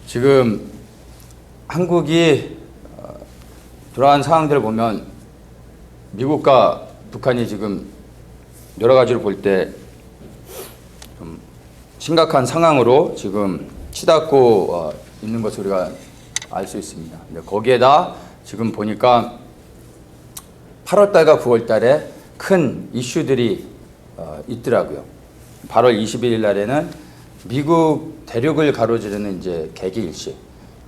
지금 한국이 돌아간 상황들을 보면 미국과 북한이 지금 여러 가지로 볼 때 좀 심각한 상황으로 지금 치닫고 있는 것을 우리가 알 수 있습니다. 근데 거기에다 지금 보니까 8월달과 9월달에 큰 이슈들이 있더라고요. 8월 21일 날에는 미국 대륙을 가로지르는 이제 개기일식이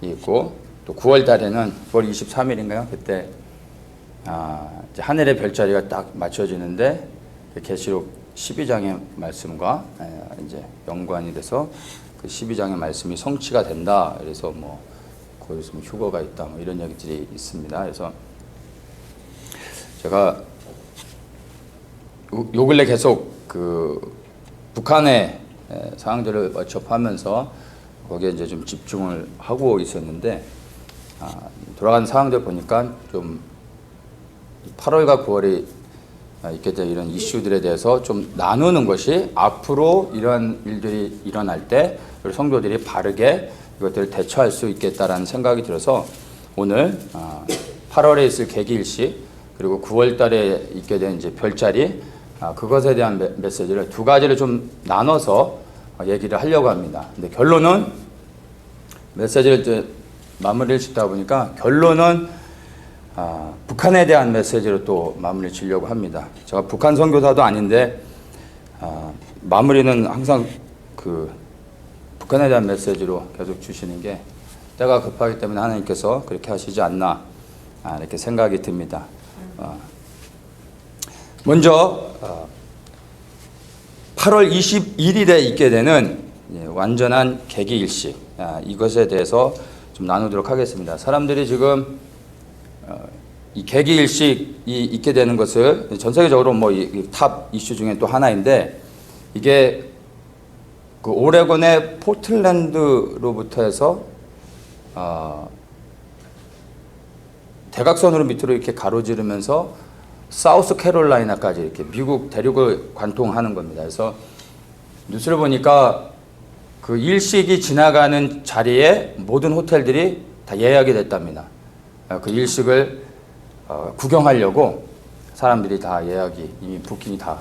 있고, 또 9월달에는 9월 23일인가요? 그때 이제 하늘의 별자리가 딱 맞춰지는데 계시록 12장의 말씀과 이제 연관이 돼서 그 12장의 말씀이 성취가 된다. 그래서 뭐 거기서 휴거가 있다. 뭐 이런 얘기들이 있습니다. 그래서 제가 요 근래 계속 그 북한의 상황들을 접하면서 거기에 이제 좀 집중을 하고 있었는데 돌아가는 상황들 보니까 좀 8월과 9월이 있게 된 이런 이슈들에 대해서 좀 나누는 것이 앞으로 이러한 일들이 일어날 때 성도들이 바르게 이것들을 대처할 수 있겠다라는 생각이 들어서 오늘 8월에 있을 개기일식 그리고 9월 달에 있게 된 이제 별자리 그것에 대한 메시지를 두 가지를 좀 나눠서 얘기를 하려고 합니다. 근데 결론은 메시지를 이제 마무리를 짓다 보니까 결론은 북한에 대한 메시지로 또 마무리를 지려고 합니다. 제가 북한 선교사도 아닌데 마무리는 항상 그 북한에 대한 메시지로 계속 주시는 게 때가 급하기 때문에 하나님께서 그렇게 하시지 않나 이렇게 생각이 듭니다. 먼저 8월 21일에 있게 되는 완전한 개기일식 이것에 대해서 좀 나누도록 하겠습니다. 사람들이 지금 이 개기일식이 있게 되는 것을 전 세계적으로 뭐 탑 이슈 중에 또 하나인데 이게 그 오레곤의 포틀랜드로부터 해서 대각선으로 밑으로 이렇게 가로지르면서 사우스 캐롤라이나까지 이렇게 미국 대륙을 관통하는 겁니다. 그래서 뉴스를 보니까 그 일식이 지나가는 자리에 모든 호텔들이 다 예약이 됐답니다. 그 일식을 구경하려고 사람들이 다 예약이 이미 부킹이 다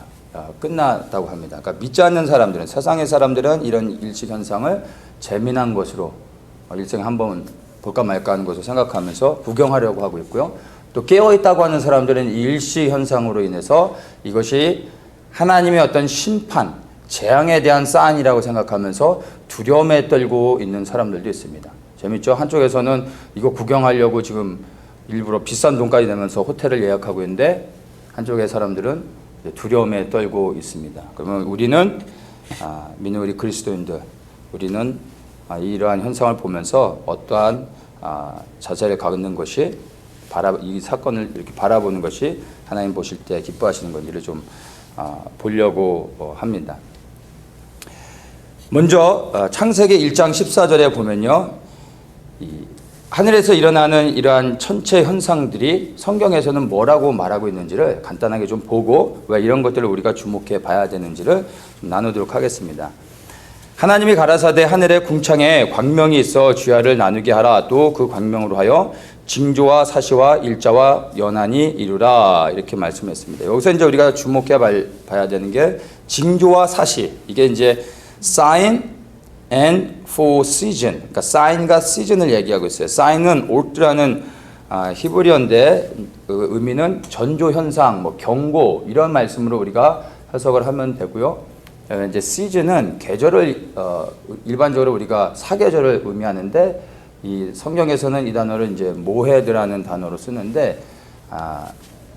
끝났다고 합니다. 그러니까 믿지 않는 사람들은 세상의 사람들은 이런 일식 현상을 재미난 것으로 일생에 한번 볼까 말까 하는 것을 생각하면서 구경하려고 하고 있고요. 또 깨어있다고 하는 사람들은 이 일시 현상으로 인해서 이것이 하나님의 어떤 심판, 재앙에 대한 사인이라고 생각하면서 두려움에 떨고 있는 사람들도 있습니다. 재밌죠? 한쪽에서는 이거 구경하려고 지금 일부러 비싼 돈까지 내면서 호텔을 예약하고 있는데 한쪽의 사람들은 두려움에 떨고 있습니다. 그러면 우리는 믿는 우리 그리스도인들, 우리는 이러한 현상을 보면서 어떠한 자세를 갖는 것이 이 사건을 이렇게 바라보는 것이 하나님 보실 때 기뻐하시는 건지를 좀 보려고 합니다. 먼저 창세기 1장 14절에 보면요, 하늘에서 일어나는 이러한 천체 현상들이 성경에서는 뭐라고 말하고 있는지를 간단하게 좀 보고 왜 이런 것들을 우리가 주목해 봐야 되는지를 좀 나누도록 하겠습니다. 하나님이 가라사대 하늘의 궁창에 광명이 있어 주야를 나누게 하라. 또 그 광명으로 하여 징조와 사시와 일자와 연한이 이루라. 이렇게 말씀했습니다. 여기서 이제 우리가 주목해 봐야 되는 게 징조와 사시. 이게 이제 sign and for season. 그러니까 sign과 season을 얘기하고 있어요. sign은 올드라는 히브리어인데 그 의미는 전조 현상, 뭐 경고 이런 말씀으로 우리가 해석을 하면 되고요. 이제 시즌은 계절을 일반적으로 우리가 사계절을 의미하는데 이 성경에서는 이 단어를 이제 모헤드라는 단어로 쓰는데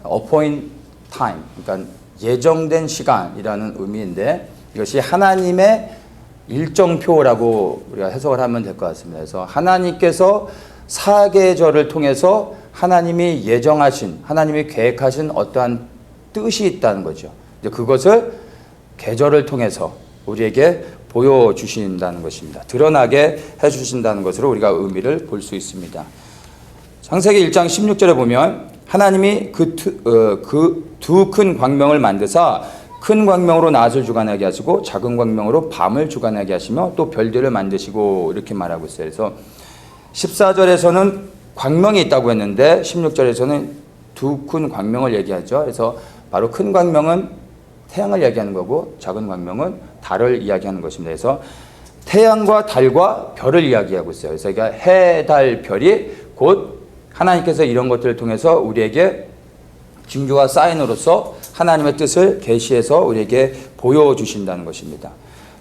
appoint time, 그러니까 예정된 시간이라는 의미인데 이것이 하나님의 일정표라고 우리가 해석을 하면 될 것 같습니다. 그래서 하나님께서 사계절을 통해서 하나님이 예정하신, 하나님이 계획하신 어떠한 뜻이 있다는 거죠. 이제 그것을 계절을 통해서 우리에게 보여주신다는 것입니다. 드러나게 해주신다는 것으로 우리가 의미를 볼 수 있습니다. 창세기 1장 16절에 보면 하나님이 그 두 큰 광명을 만드사 큰 광명으로 낮을 주관하게 하시고 작은 광명으로 밤을 주관하게 하시며 또 별들을 만드시고 이렇게 말하고 있어요. 그래서 14절에서는 광명이 있다고 했는데 16절에서는 두 큰 광명을 얘기하죠. 그래서 바로 큰 광명은 태양을 이야기하는 거고 작은 광명은 달을 이야기하는 것입니다. 그래서 태양과 달과 별을 이야기하고 있어요. 그래서 그러니까 해, 달, 별이 곧 하나님께서 이런 것들을 통해서 우리에게 징조와 사인으로서 하나님의 뜻을 계시해서 우리에게 보여주신다는 것입니다.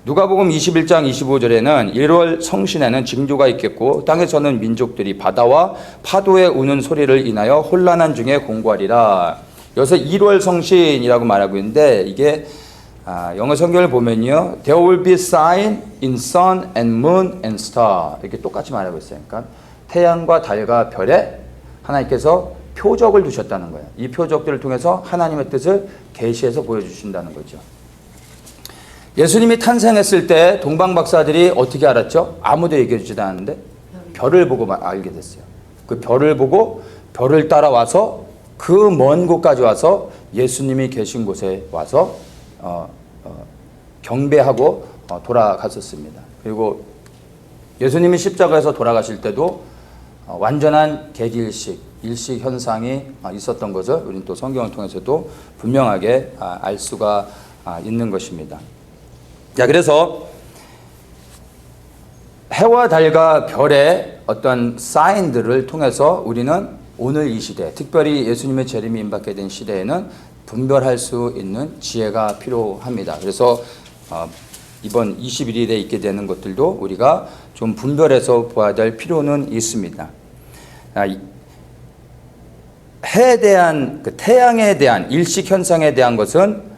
누가복음 21장 25절에는 1월 성신에는 징조가 있겠고 땅에서는 민족들이 바다와 파도에 우는 소리를 인하여 혼란한 중에 공고하리라. 여기서 1월 성신이라고 말하고 있는데 이게 영어 성경을 보면요, There will be sign in sun and moon and star 이렇게 똑같이 말하고 있어요. 그러니까 태양과 달과 별에 하나님께서 표적을 두셨다는 거예요. 이 표적들을 통해서 하나님의 뜻을 계시해서 보여주신다는 거죠. 예수님이 탄생했을 때 동방 박사들이 어떻게 알았죠? 아무도 얘기해 주지도 않았는데 별을 보고 알게 됐어요. 그 별을 보고 별을 따라와서 그 먼 곳까지 와서 예수님이 계신 곳에 와서 경배하고 돌아갔었습니다. 그리고 예수님이 십자가에서 돌아가실 때도 완전한 객일식, 일식 현상이 있었던 것을 우리는 또 성경을 통해서도 분명하게 알 수가 있는 것입니다. 자, 그래서 해와 달과 별의 어떤 사인들을 통해서 우리는 오늘 이 시대, 특별히 예수님의 재림이 임박하게 된 시대에는 분별할 수 있는 지혜가 필요합니다. 그래서 이번 21일에 있게 되는 것들도 우리가 좀 분별해서 보아야 될 필요는 있습니다. 해에 대한, 태양에 대한 일식 현상에 대한 것은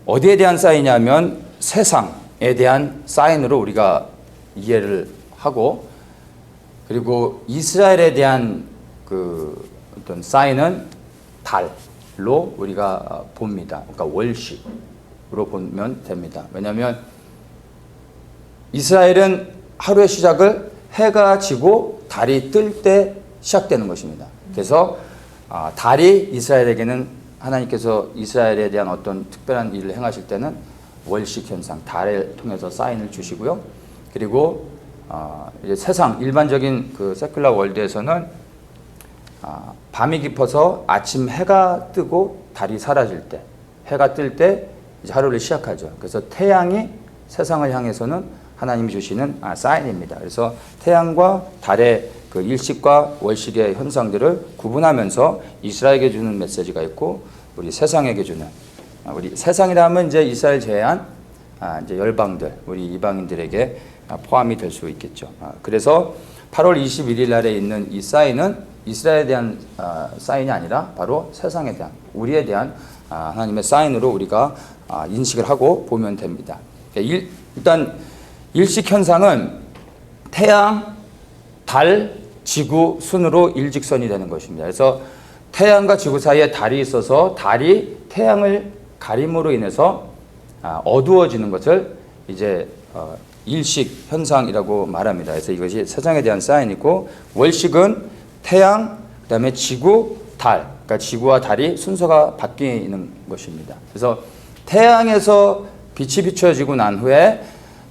어디에 대한 사인이냐면 세상에 대한 사인으로 우리가 이해를 하고, 그리고 이스라엘에 대한 그 어떤 사인은 달로 우리가 봅니다. 그러니까 월식으로 보면 됩니다. 왜냐하면 이스라엘은 하루의 시작을 해가 지고 달이 뜰 때 시작되는 것입니다. 그래서 달이 이스라엘에게는 하나님께서 이스라엘에 대한 어떤 특별한 일을 행하실 때는 월식 현상, 달을 통해서 사인을 주시고요. 그리고 이제 세상 일반적인 그 세큘러 월드에서는 밤이 깊어서 아침 해가 뜨고 달이 사라질 때, 해가 뜰 때 이제 하루를 시작하죠. 그래서 태양이 세상을 향해서는 하나님이 주시는 사인입니다. 그래서 태양과 달의 그 일식과 월식의 현상들을 구분하면서 이스라엘에게 주는 메시지가 있고 우리 세상에게 주는, 우리 세상이라면 이제 이스라엘 제외한 이제 열방들, 우리 이방인들에게 포함이 될 수 있겠죠. 그래서 8월 21일 날에 있는 이 사인은 이스라엘에 대한 사인이 아니라 바로 세상에 대한, 우리에 대한 하나님의 사인으로 우리가 인식을 하고 보면 됩니다. 일단 일식 현상은 태양, 달, 지구 순으로 일직선이 되는 것입니다. 그래서 태양과 지구 사이에 달이 있어서 달이 태양을 가림으로 인해서 어두워지는 것을 이제 일식 현상이라고 말합니다. 그래서 이것이 세상에 대한 사인이고, 월식은 태양, 그다음에 지구, 달, 그러니까 지구와 달이 순서가 바뀌는 것입니다. 그래서 태양에서 빛이 비춰지고 난 후에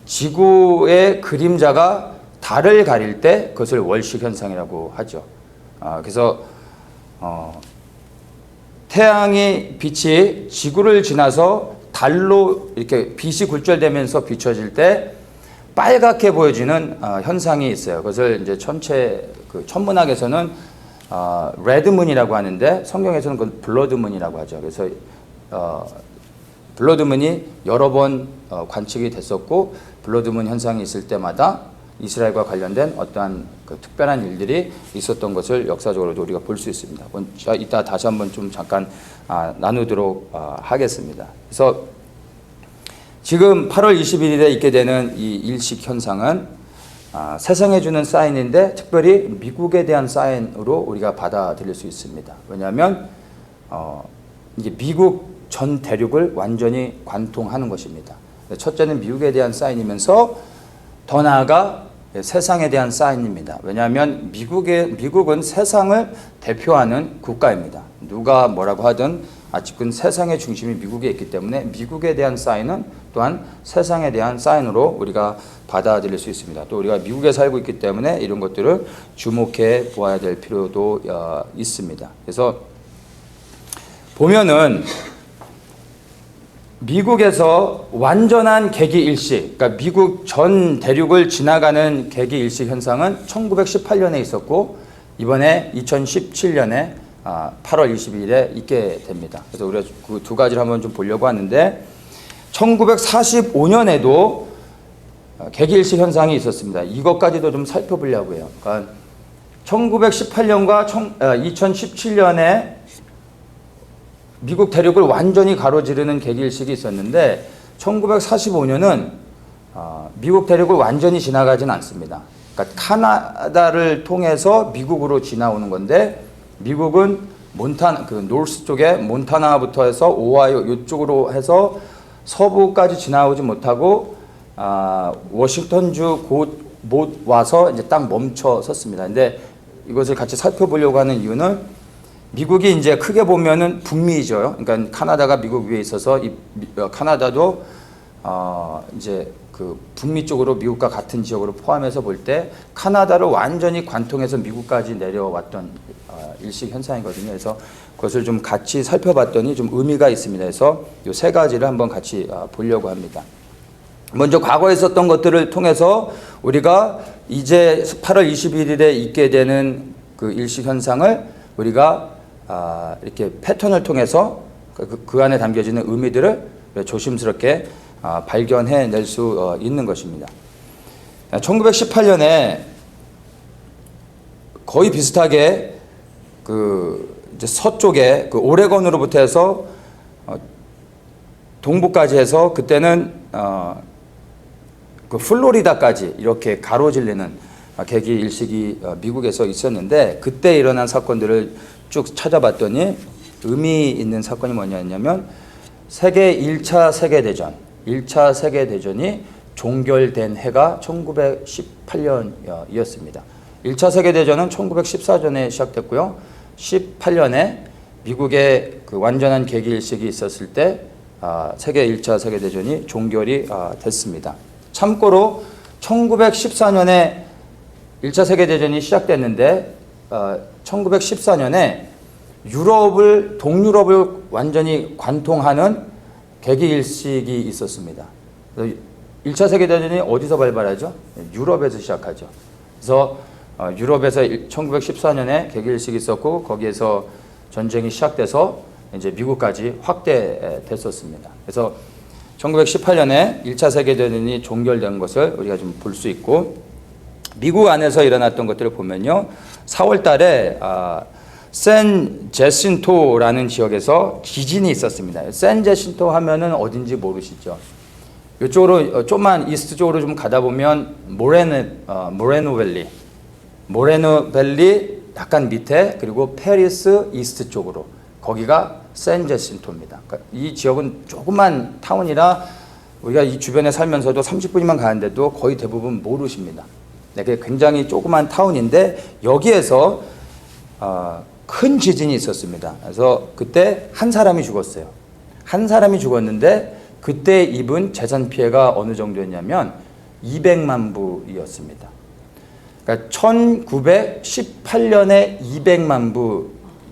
지구의 그림자가 달을 가릴 때 그것을 월식 현상이라고 하죠. 그래서 태양의 빛이 지구를 지나서 달로 이렇게 빛이 굴절되면서 비춰질 때 빨갛게 보여지는 현상이 있어요. 그것을 이제 천문학에서는 레드문이라고 하는데 성경에서는 그건 블러드문이라고 하죠. 그래서 블러드문이 여러 번 관측이 됐었고, 블러드문 현상이 있을 때마다 이스라엘과 관련된 어떠한 그 특별한 일들이 있었던 것을 역사적으로도 우리가 볼 수 있습니다. 이따 다시 한번 좀 잠깐 나누도록 하겠습니다. 그래서 지금 8월 21일에 있게 되는 이 일식 현상은 세상에 주는 사인인데 특별히 미국에 대한 사인으로 우리가 받아들일 수 있습니다. 왜냐하면 이게 미국 전 대륙을 완전히 관통하는 것입니다. 첫째는 미국에 대한 사인이면서 더 나아가 세상에 대한 사인입니다. 왜냐하면 미국은 세상을 대표하는 국가입니다. 누가 뭐라고 하든 아직은 세상의 중심이 미국에 있기 때문에 미국에 대한 사인은 또한 세상에 대한 사인으로 우리가 받아들일 수 있습니다. 또 우리가 미국에 살고 있기 때문에 이런 것들을 주목해 보아야 될 필요도 있습니다. 그래서 보면은 미국에서 완전한 개기일식, 그러니까 미국 전 대륙을 지나가는 개기일식 현상은 1918년에 있었고 이번에 2017년에 8월 22일에 있게 됩니다. 그래서 우리가 그 두 가지를 한번 좀 보려고 하는데 1945년에도 개기일식 현상이 있었습니다. 이것까지도 좀 살펴보려고 해요. 그러니까 1918년과 2017년에 미국 대륙을 완전히 가로지르는 개기일식이 있었는데 1945년은 미국 대륙을 완전히 지나가진 않습니다. 그러니까 카나다를 통해서 미국으로 지나오는 건데 미국은 노스 쪽에 몬타나부터 해서 오하이오 이쪽으로 해서 서부까지 지나오지 못하고 워싱턴주 곧 못 와서 이제 딱 멈춰 섰습니다. 근데 이것을 같이 살펴보려고 하는 이유는 미국이 이제 크게 보면은 북미죠. 그러니까 카나다가 미국 위에 있어서 카나다도 이제 그 북미 쪽으로 미국과 같은 지역으로 포함해서 볼 때 카나다를 완전히 관통해서 미국까지 내려왔던 일식 현상이거든요. 그래서 그것을 좀 같이 살펴봤더니 좀 의미가 있습니다. 그래서 이 세 가지를 한번 같이 보려고 합니다. 먼저 과거에 있었던 것들을 통해서 우리가 이제 8월 21일에 있게 되는 그 일식 현상을 우리가 이렇게 패턴을 통해서 그 안에 담겨지는 의미들을 조심스럽게 발견해낼 수 있는 것입니다. 1918년에 거의 비슷하게 이제 서쪽에 오레곤으로부터 해서 동부까지 해서 그때는 플로리다까지 이렇게 가로질리는 개기 일식이 미국에서 있었는데 그때 일어난 사건들을 쭉 찾아봤더니 의미 있는 사건이 뭐냐면 세계 1차 세계대전, 1차 세계대전이 종결된 해가 1918년이었습니다. 1차 세계대전은 1914년에 시작됐고요. 18년에 미국의 그 완전한 개기일식이 있었을 때 세계 1차 세계대전이 종결이 됐습니다. 참고로 1914년에 1차 세계대전이 시작됐는데 1914년에 동유럽을 완전히 관통하는 개기일식이 있었습니다. 1차 세계대전이 어디서 발발하죠? 유럽에서 시작하죠. 그래서 유럽에서 1914년에 개기일식이 있었고 거기에서 전쟁이 시작돼서 이제 미국까지 확대됐었습니다. 그래서 1918년에 1차 세계대전이 종결된 것을 우리가 좀 볼 수 있고 미국 안에서 일어났던 것들을 보면요. 4월 달에 샌 제신토라는 지역에서 지진이 있었습니다. 샌 제신토 하면은 어딘지 모르시죠? 이쪽으로 좀만 이스트 쪽으로 좀 가다 보면 모레노 밸리 약간 밑에 그리고 페리스 이스트 쪽으로 거기가 샌 제신토입니다. 그러니까 이 지역은 조그만 타운이라 우리가 이 주변에 살면서도 30분이면 가는데도 거의 대부분 모르십니다. 네, 굉장히 조그만 타운인데 여기에서 큰 지진이 있었습니다. 그래서 그때 한 사람이 죽었어요. 한 사람이 죽었는데 그때 입은 재산 피해가 어느 정도였냐면 200만 부였습니다. 그러니까 1918년에 200만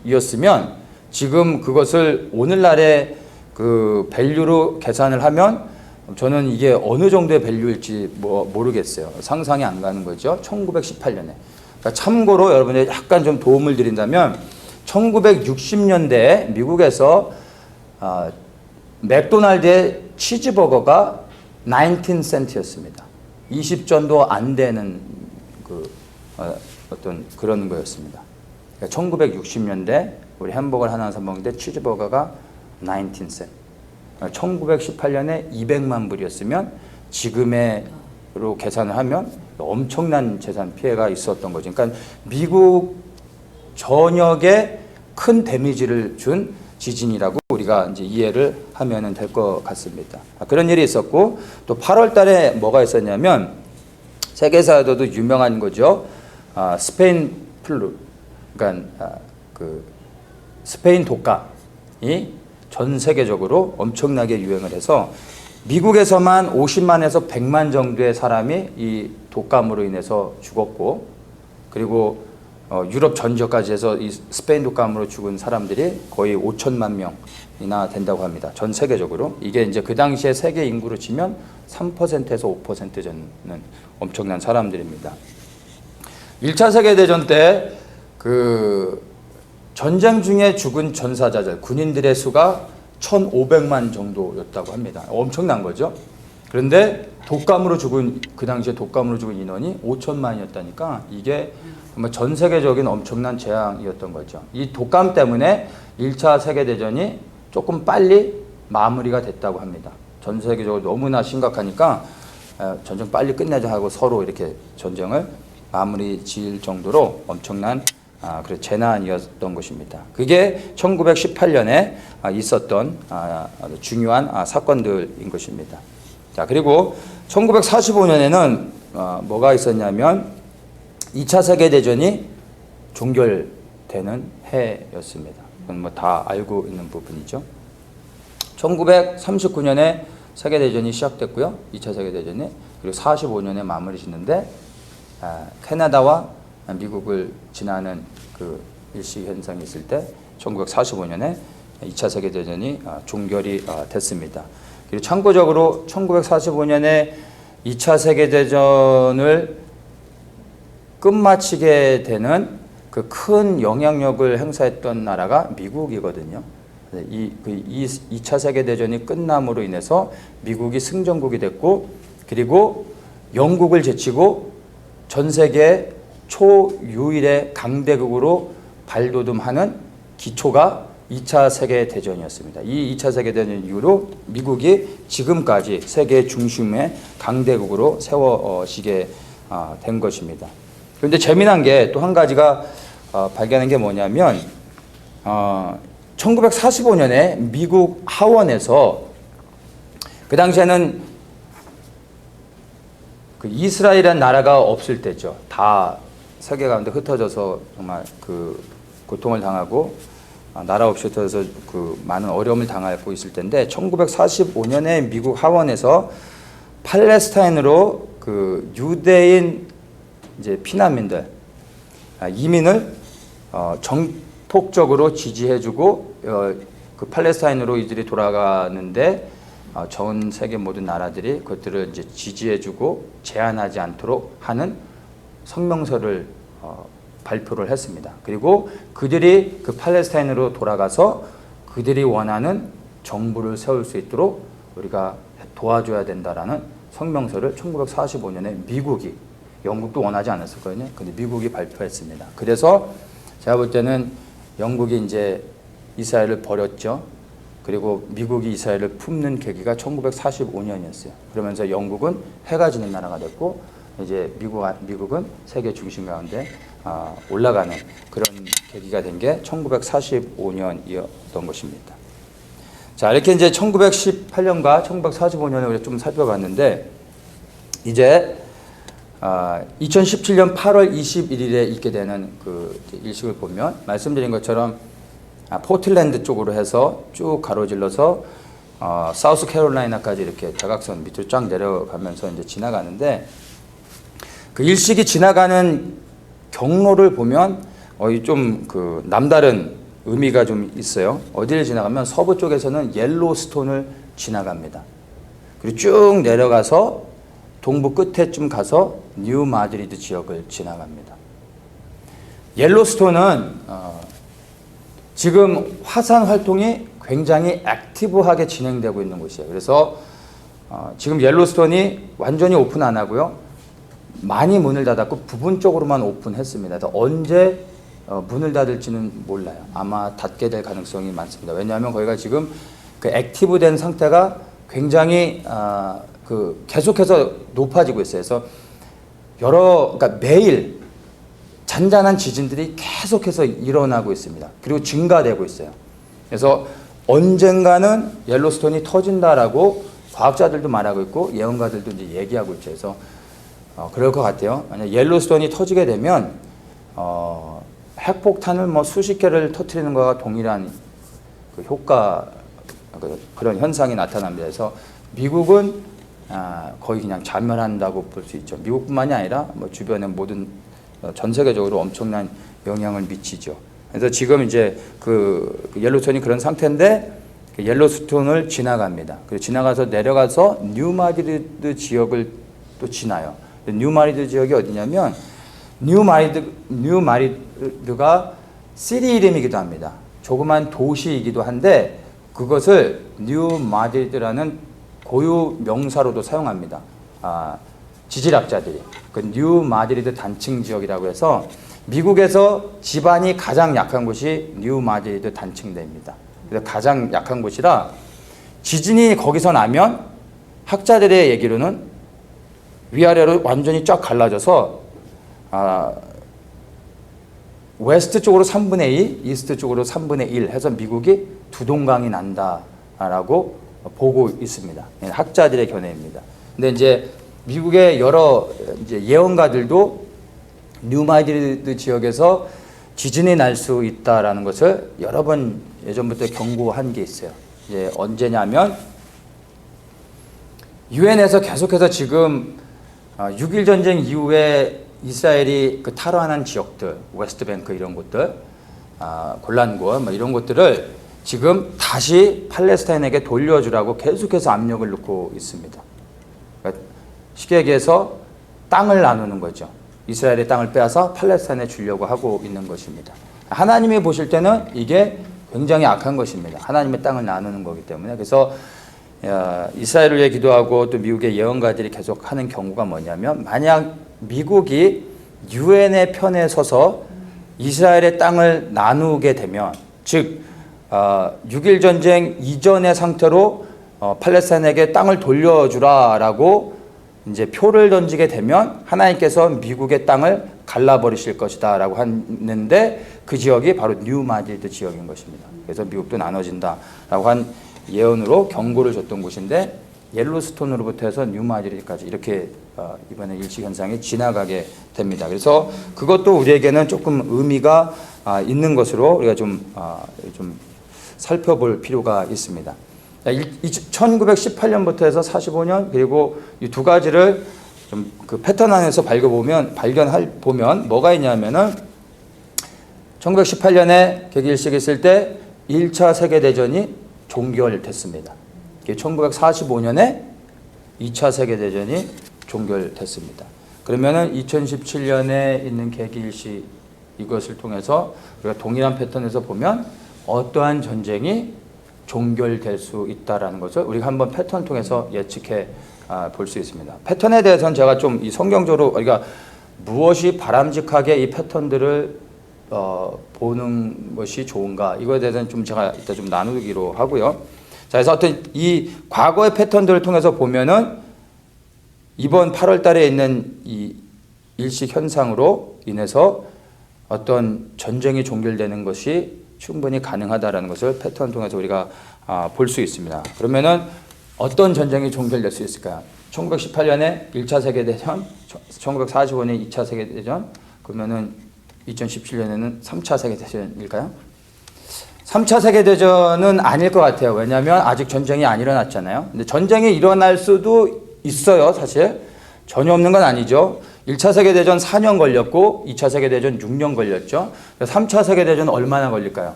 부였으면 지금 그것을 오늘날의 그 밸류로 계산을 하면 저는 이게 어느 정도의 밸류일지 모르겠어요. 상상이 안 가는 거죠. 1918년에. 그러니까 참고로 여러분들 약간 좀 도움을 드린다면 1960년대에 미국에서 맥도날드의 치즈버거가 19센트였습니다. 20전도 안 되는 어떤 그런 거였습니다. 그러니까 1960년대 우리 햄버거를 하나 사 먹는데 치즈버거가 19센트. 1918년에 200만 불이었으면 지금으로 계산을 하면 엄청난 재산 피해가 있었던 거죠. 그러니까 미국 전역에 큰 데미지를 준 지진이라고 우리가 이제 이해를 하면 될 것 같습니다. 그런 일이 있었고 또 8월 달에 뭐가 있었냐면 세계사에서도 유명한 거죠. 스페인 플루, 그러니까 스페인 독감이 전 세계적으로 엄청나게 유행을 해서 미국에서만 50만에서 100만 정도의 사람이 이 독감으로 인해서 죽었고, 그리고 유럽 전 지역까지 해서 이 스페인 독감으로 죽은 사람들이 거의 5천만 명이나 된다고 합니다. 전 세계적으로. 이게 이제 그 당시에 세계 인구로 치면 3%에서 5% 되는 엄청난 사람들입니다. 1차 세계대전 때 그 전쟁 중에 죽은 전사자들, 군인들의 수가 1,500만 정도였다고 합니다. 엄청난 거죠. 그런데 독감으로 죽은, 그 당시에 독감으로 죽은 인원이 5천만이었다니까 이게 정말 전 세계적인 엄청난 재앙이었던 거죠. 이 독감 때문에 1차 세계대전이 조금 빨리 마무리가 됐다고 합니다. 전 세계적으로 너무나 심각하니까 전쟁 빨리 끝내자 하고 서로 이렇게 전쟁을 마무리 지을 정도로 엄청난 그래 재난이었던 것입니다. 그게 1918년에 있었던 아주 중요한 사건들인 것입니다. 자, 그리고 1945년에는 뭐가 있었냐면 2차 세계대전이 종결되는 해였습니다. 그건 뭐 다 알고 있는 부분이죠. 1939년에 세계대전이 시작됐고요. 2차 세계대전이. 그리고 45년에 마무리 짓는데 캐나다와 미국을 지나는 그 일시 현상이 있을 때 1945년에 2차 세계대전이 종결이 됐습니다. 그리고 참고적으로 1945년에 2차 세계대전을 끝마치게 되는 그 큰 영향력을 행사했던 나라가 미국이거든요. 이 2차 세계대전이 끝남으로 인해서 미국이 승전국이 됐고, 그리고 영국을 제치고 전 세계 초유일의 강대국으로 발돋움하는 기초가 2차 세계대전이었습니다. 이 2차 세계대전 이후로 미국이 지금까지 세계 중심의 강대국으로 세워지게 된 것입니다. 그런데 재미난 게 또 한 가지가 발견한 게 뭐냐면 1945년에 미국 하원에서, 그 당시에는 그 이스라엘이라는 나라가 없을 때죠. 다 세계 가운데 흩어져서 정말 그 고통을 당하고 나라 없이 흩어져서 그 많은 어려움을 당하고 있을 텐데, 1945년에 미국 하원에서 팔레스타인으로 그 유대인 이제 피난민들, 이민을 전폭적으로 지지해주고 그 팔레스타인으로 이들이 돌아가는데 전 세계 모든 나라들이 그것들을 이제 지지해주고 제한하지 않도록 하는 성명서를 발표를 했습니다. 그리고 그들이 그 팔레스타인으로 돌아가서 그들이 원하는 정부를 세울 수 있도록 우리가 도와줘야 된다라는 성명서를 1945년에 미국이, 영국도 원하지 않았었거든요. 근데 미국이 발표했습니다. 그래서 제가 볼 때는 영국이 이제 이스라엘을 버렸죠. 그리고 미국이 이스라엘을 품는 계기가 1945년이었어요. 그러면서 영국은 해가 지는 나라가 됐고, 이제 미국은 세계 중심 가운데 올라가는 그런 계기가 된 게 1945년이었던 것입니다. 자, 이렇게 이제 1918년과 1945년을 우리가 좀 살펴봤는데, 이제 2017년 8월 21일에 있게 되는 그 일식을 보면 말씀드린 것처럼 포틀랜드 쪽으로 해서 쭉 가로질러서 사우스 캐롤라이나까지 이렇게 대각선 밑으로 쫙 내려가면서 이제 지나가는데, 그 일식이 지나가는 경로를 보면 좀 그 남다른 의미가 좀 있어요. 어디를 지나가면 서부 쪽에서는 옐로스톤을 지나갑니다. 그리고 쭉 내려가서 동부 끝에쯤 가서 뉴 마드리드 지역을 지나갑니다. 옐로스톤은 지금 화산 활동이 굉장히 액티브하게 진행되고 있는 곳이에요. 그래서 지금 옐로스톤이 완전히 오픈 안 하고요. 많이 문을 닫았고 부분적으로만 오픈했습니다. 그래서 언제 문을 닫을지는 몰라요. 아마 닫게 될 가능성이 많습니다. 왜냐하면 거기가 지금 그 액티브된 상태가 굉장히 그 계속해서 높아지고 있어요. 그래서 그러니까 매일 잔잔한 지진들이 계속해서 일어나고 있습니다. 그리고 증가되고 있어요. 그래서 언젠가는 옐로스톤이 터진다라고 과학자들도 말하고 있고 예언가들도 이제 얘기하고 있죠. 그래서 그럴 것 같아요. 만약 옐로스톤이 터지게 되면 핵폭탄을 뭐 수십 개를 터뜨리는 것과 동일한 그 효과가 그런 현상이 나타납니다. 그래서 미국은 거의 그냥 자멸한다고 볼 수 있죠. 미국뿐만이 아니라 뭐 주변의 모든 전 세계적으로 엄청난 영향을 미치죠. 그래서 지금 이제 그 옐로스톤이 그런 상태인데 그 옐로스톤을 지나갑니다. 그리고 지나가서 내려가서 뉴마리드 지역을 또 지나요. 뉴마리드 지역이 어디냐면 뉴마리드가 시리 이름이기도 합니다. 조그만 도시이기도 한데 그것을 뉴마리드라는 고유 명사로도 사용합니다. 지질학자들이 그 뉴마드리드 단층 지역이라고 해서 미국에서 지반이 가장 약한 곳이 뉴마드리드 단층대입니다. 그래서 가장 약한 곳이라 지진이 거기서 나면 학자들의 얘기로는 위아래로 완전히 쫙 갈라져서 웨스트 쪽으로 3분의 2, 이스트 쪽으로 3분의 1 해서 미국이 두 동강이 난다라고 보고 있습니다. 학자들의 견해입니다. 근데 이제 미국의 여러 이제 예언가들도 뉴마드리드 지역에서 지진이 날 수 있다라는 것을 여러 번 예전부터 경고한 게 있어요. 이제 언제냐면 유엔에서 계속해서 지금 6.1 전쟁 이후에 이스라엘이 그 탈환한 지역들, 웨스트뱅크 이런 곳들, 골란군 뭐 이런 곳들을 지금 다시 팔레스타인에게 돌려주라고 계속해서 압력을 넣고 있습니다. 그러니까 쉽게 얘기해서 땅을 나누는 거죠. 이스라엘의 땅을 빼앗아 팔레스타인에 주려고 하고 있는 것입니다. 하나님이 보실 때는 이게 굉장히 악한 것입니다. 하나님의 땅을 나누는 거기 때문에. 그래서 이스라엘을 위해 기도하고 또 미국의 예언가들이 계속 하는 경우가 뭐냐면 만약 미국이 유엔의 편에 서서 이스라엘의 땅을 나누게 되면 즉 6.1 전쟁 이전의 상태로 팔레스타인에게 땅을 돌려주라라고 이제 표를 던지게 되면 하나님께서 미국의 땅을 갈라버리실 것이다 라고 했는데 그 지역이 바로 뉴마드리드 지역인 것입니다. 그래서 미국도 나눠진다라고 한 예언으로 경고를 줬던 곳인데 옐로스톤으로부터 해서 뉴마드리드까지 이렇게 이번에 일시현상이 지나가게 됩니다. 그래서 그것도 우리에게는 조금 의미가 있는 것으로 우리가 좀 살펴볼 필요가 있습니다. 1918년부터 해서 45년 그리고 이 두 가지를 좀 그 패턴 안에서 보면 뭐가 있냐면은 1918년에 개기일식이 있을 때 1차 세계대전이 종결됐습니다. 1945년에 2차 세계대전이 종결됐습니다. 그러면은 2017년에 있는 개기일식 이것을 통해서 우리가 동일한 패턴에서 보면 어떠한 전쟁이 종결될 수 있다라는 것을 우리가 한번 패턴 통해서 예측해 볼 수 있습니다. 패턴에 대해서는 제가 좀 이 성경적으로 우리가 무엇이 바람직하게 이 패턴들을 보는 것이 좋은가 이거에 대해서는 좀 제가 이따 좀 나누기로 하고요. 자, 그래서 어떤 이 과거의 패턴들을 통해서 보면은 이번 8월 달에 있는 이 일식 현상으로 인해서 어떤 전쟁이 종결되는 것이 충분히 가능하다라는 것을 패턴 통해서 우리가 볼 수 있습니다. 그러면은 어떤 전쟁이 종결될 수 있을까요? 1918년에 1차 세계대전, 1945년에 2차 세계대전, 그러면은 2017년에는 3차 세계대전일까요? 3차 세계대전은 아닐 것 같아요. 왜냐하면 아직 전쟁이 안 일어났잖아요. 근데 전쟁이 일어날 수도 있어요, 사실. 전혀 없는 건 아니죠. 1차 세계대전 4년 걸렸고 2차 세계대전 6년 걸렸죠. 3차 세계대전은 얼마나 걸릴까요?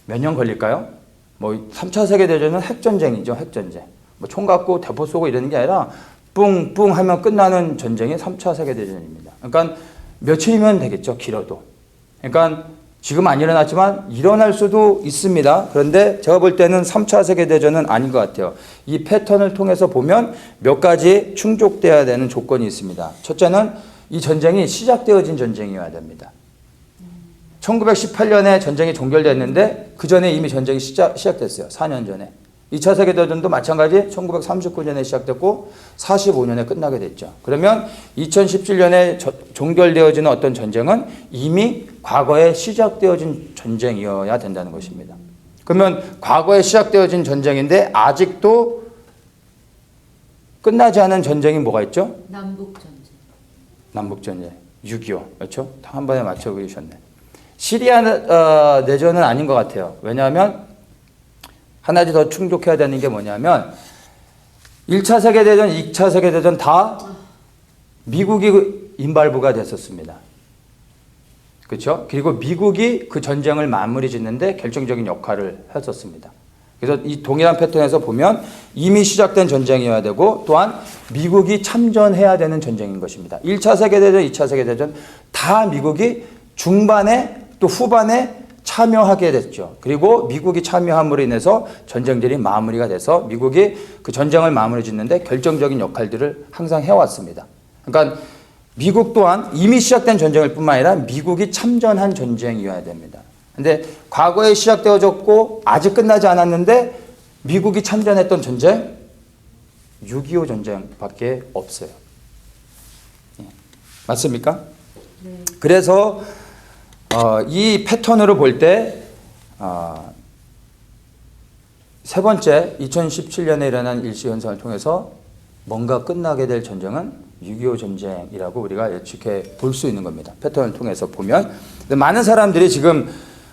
몇 년 걸릴까요? 뭐 3차 세계대전은 핵전쟁이죠. 핵전쟁. 뭐 총 갖고 대포 쏘고 이러는 게 아니라 뿡뿡 하면 끝나는 전쟁이 3차 세계대전입니다. 그러니까 며칠이면 되겠죠. 길어도. 그러니까 지금 안 일어났지만 일어날 수도 있습니다. 그런데 제가 볼 때는 3차 세계대전은 아닌 것 같아요. 이 패턴을 통해서 보면 몇 가지 충족돼야 되는 조건이 있습니다. 첫째는 이 전쟁이 시작되어진 전쟁이어야 됩니다. 1918년에 전쟁이 종결됐는데 그 전에 이미 전쟁이 시작됐어요. 4년 전에. 2차 세계대전도 마찬가지 1939년에 시작됐고 45년에 끝나게 됐죠. 그러면 2017년에 종결되어지는 어떤 전쟁은 이미 과거에 시작되어진 전쟁이어야 된다는 것입니다. 그러면 과거에 시작되어진 전쟁인데 아직도 끝나지 않은 전쟁이 뭐가 있죠? 남북전쟁. 남북전쟁. 6.25. 그렇죠? 한 번에 맞춰보셨네. 시리아 내전은 아닌 것 같아요. 왜냐하면 하나 더 충족해야 되는 게 뭐냐면 1차 세계대전, 2차 세계대전 다 미국이 인발부가 됐었습니다. 그렇죠? 그리고 미국이 그 전쟁을 마무리 짓는데 결정적인 역할을 했었습니다. 그래서 이 동일한 패턴에서 보면 이미 시작된 전쟁이어야 되고 또한 미국이 참전해야 되는 전쟁인 것입니다. 1차 세계대전, 2차 세계대전 다 미국이 중반에 또 후반에 참여하게 됐죠. 그리고 미국이 참여함으로 인해서 전쟁들이 마무리가 돼서 미국이 그 전쟁을 마무리 짓는데 결정적인 역할들을 항상 해왔습니다. 그러니까 미국 또한 이미 시작된 전쟁일 뿐만 아니라 미국이 참전한 전쟁이어야 됩니다. 근데 과거에 시작되어졌고 아직 끝나지 않았는데 미국이 참전했던 전쟁 6.25 전쟁밖에 없어요. 예. 맞습니까? 네. 그래서 이 패턴으로 볼 때 세 번째 2017년에 일어난 일시현상을 통해서 뭔가 끝나게 될 전쟁은 6.25 전쟁이라고 우리가 예측해 볼 수 있는 겁니다. 패턴을 통해서 보면. 근데 많은 사람들이 지금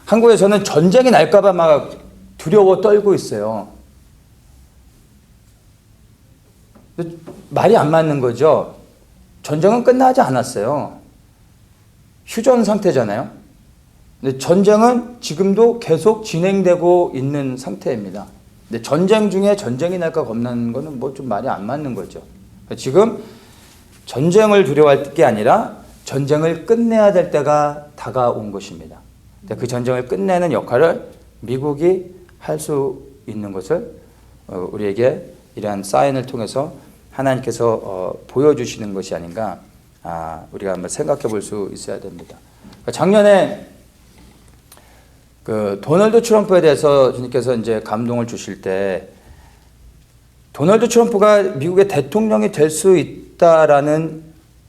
한국에서는 전쟁이 날까봐 막 두려워 떨고 있어요. 말이 안 맞는 거죠. 전쟁은 끝나지 않았어요. 휴전 상태잖아요. 근데 전쟁은 지금도 계속 진행되고 있는 상태입니다. 근데 전쟁 중에 전쟁이 날까 겁나는 거는 뭐 좀 말이 안 맞는 거죠. 지금 전쟁을 두려워할 게 아니라 전쟁을 끝내야 될 때가 다가온 것입니다. 그 전쟁을 끝내는 역할을 미국이 할 수 있는 것을 우리에게 이러한 사인을 통해서 하나님께서 보여주시는 것이 아닌가 우리가 한번 생각해 볼 수 있어야 됩니다. 작년에 그 도널드 트럼프에 대해서 주님께서 이제 감동을 주실 때 도널드 트럼프가 미국의 대통령이 될 수 있다라는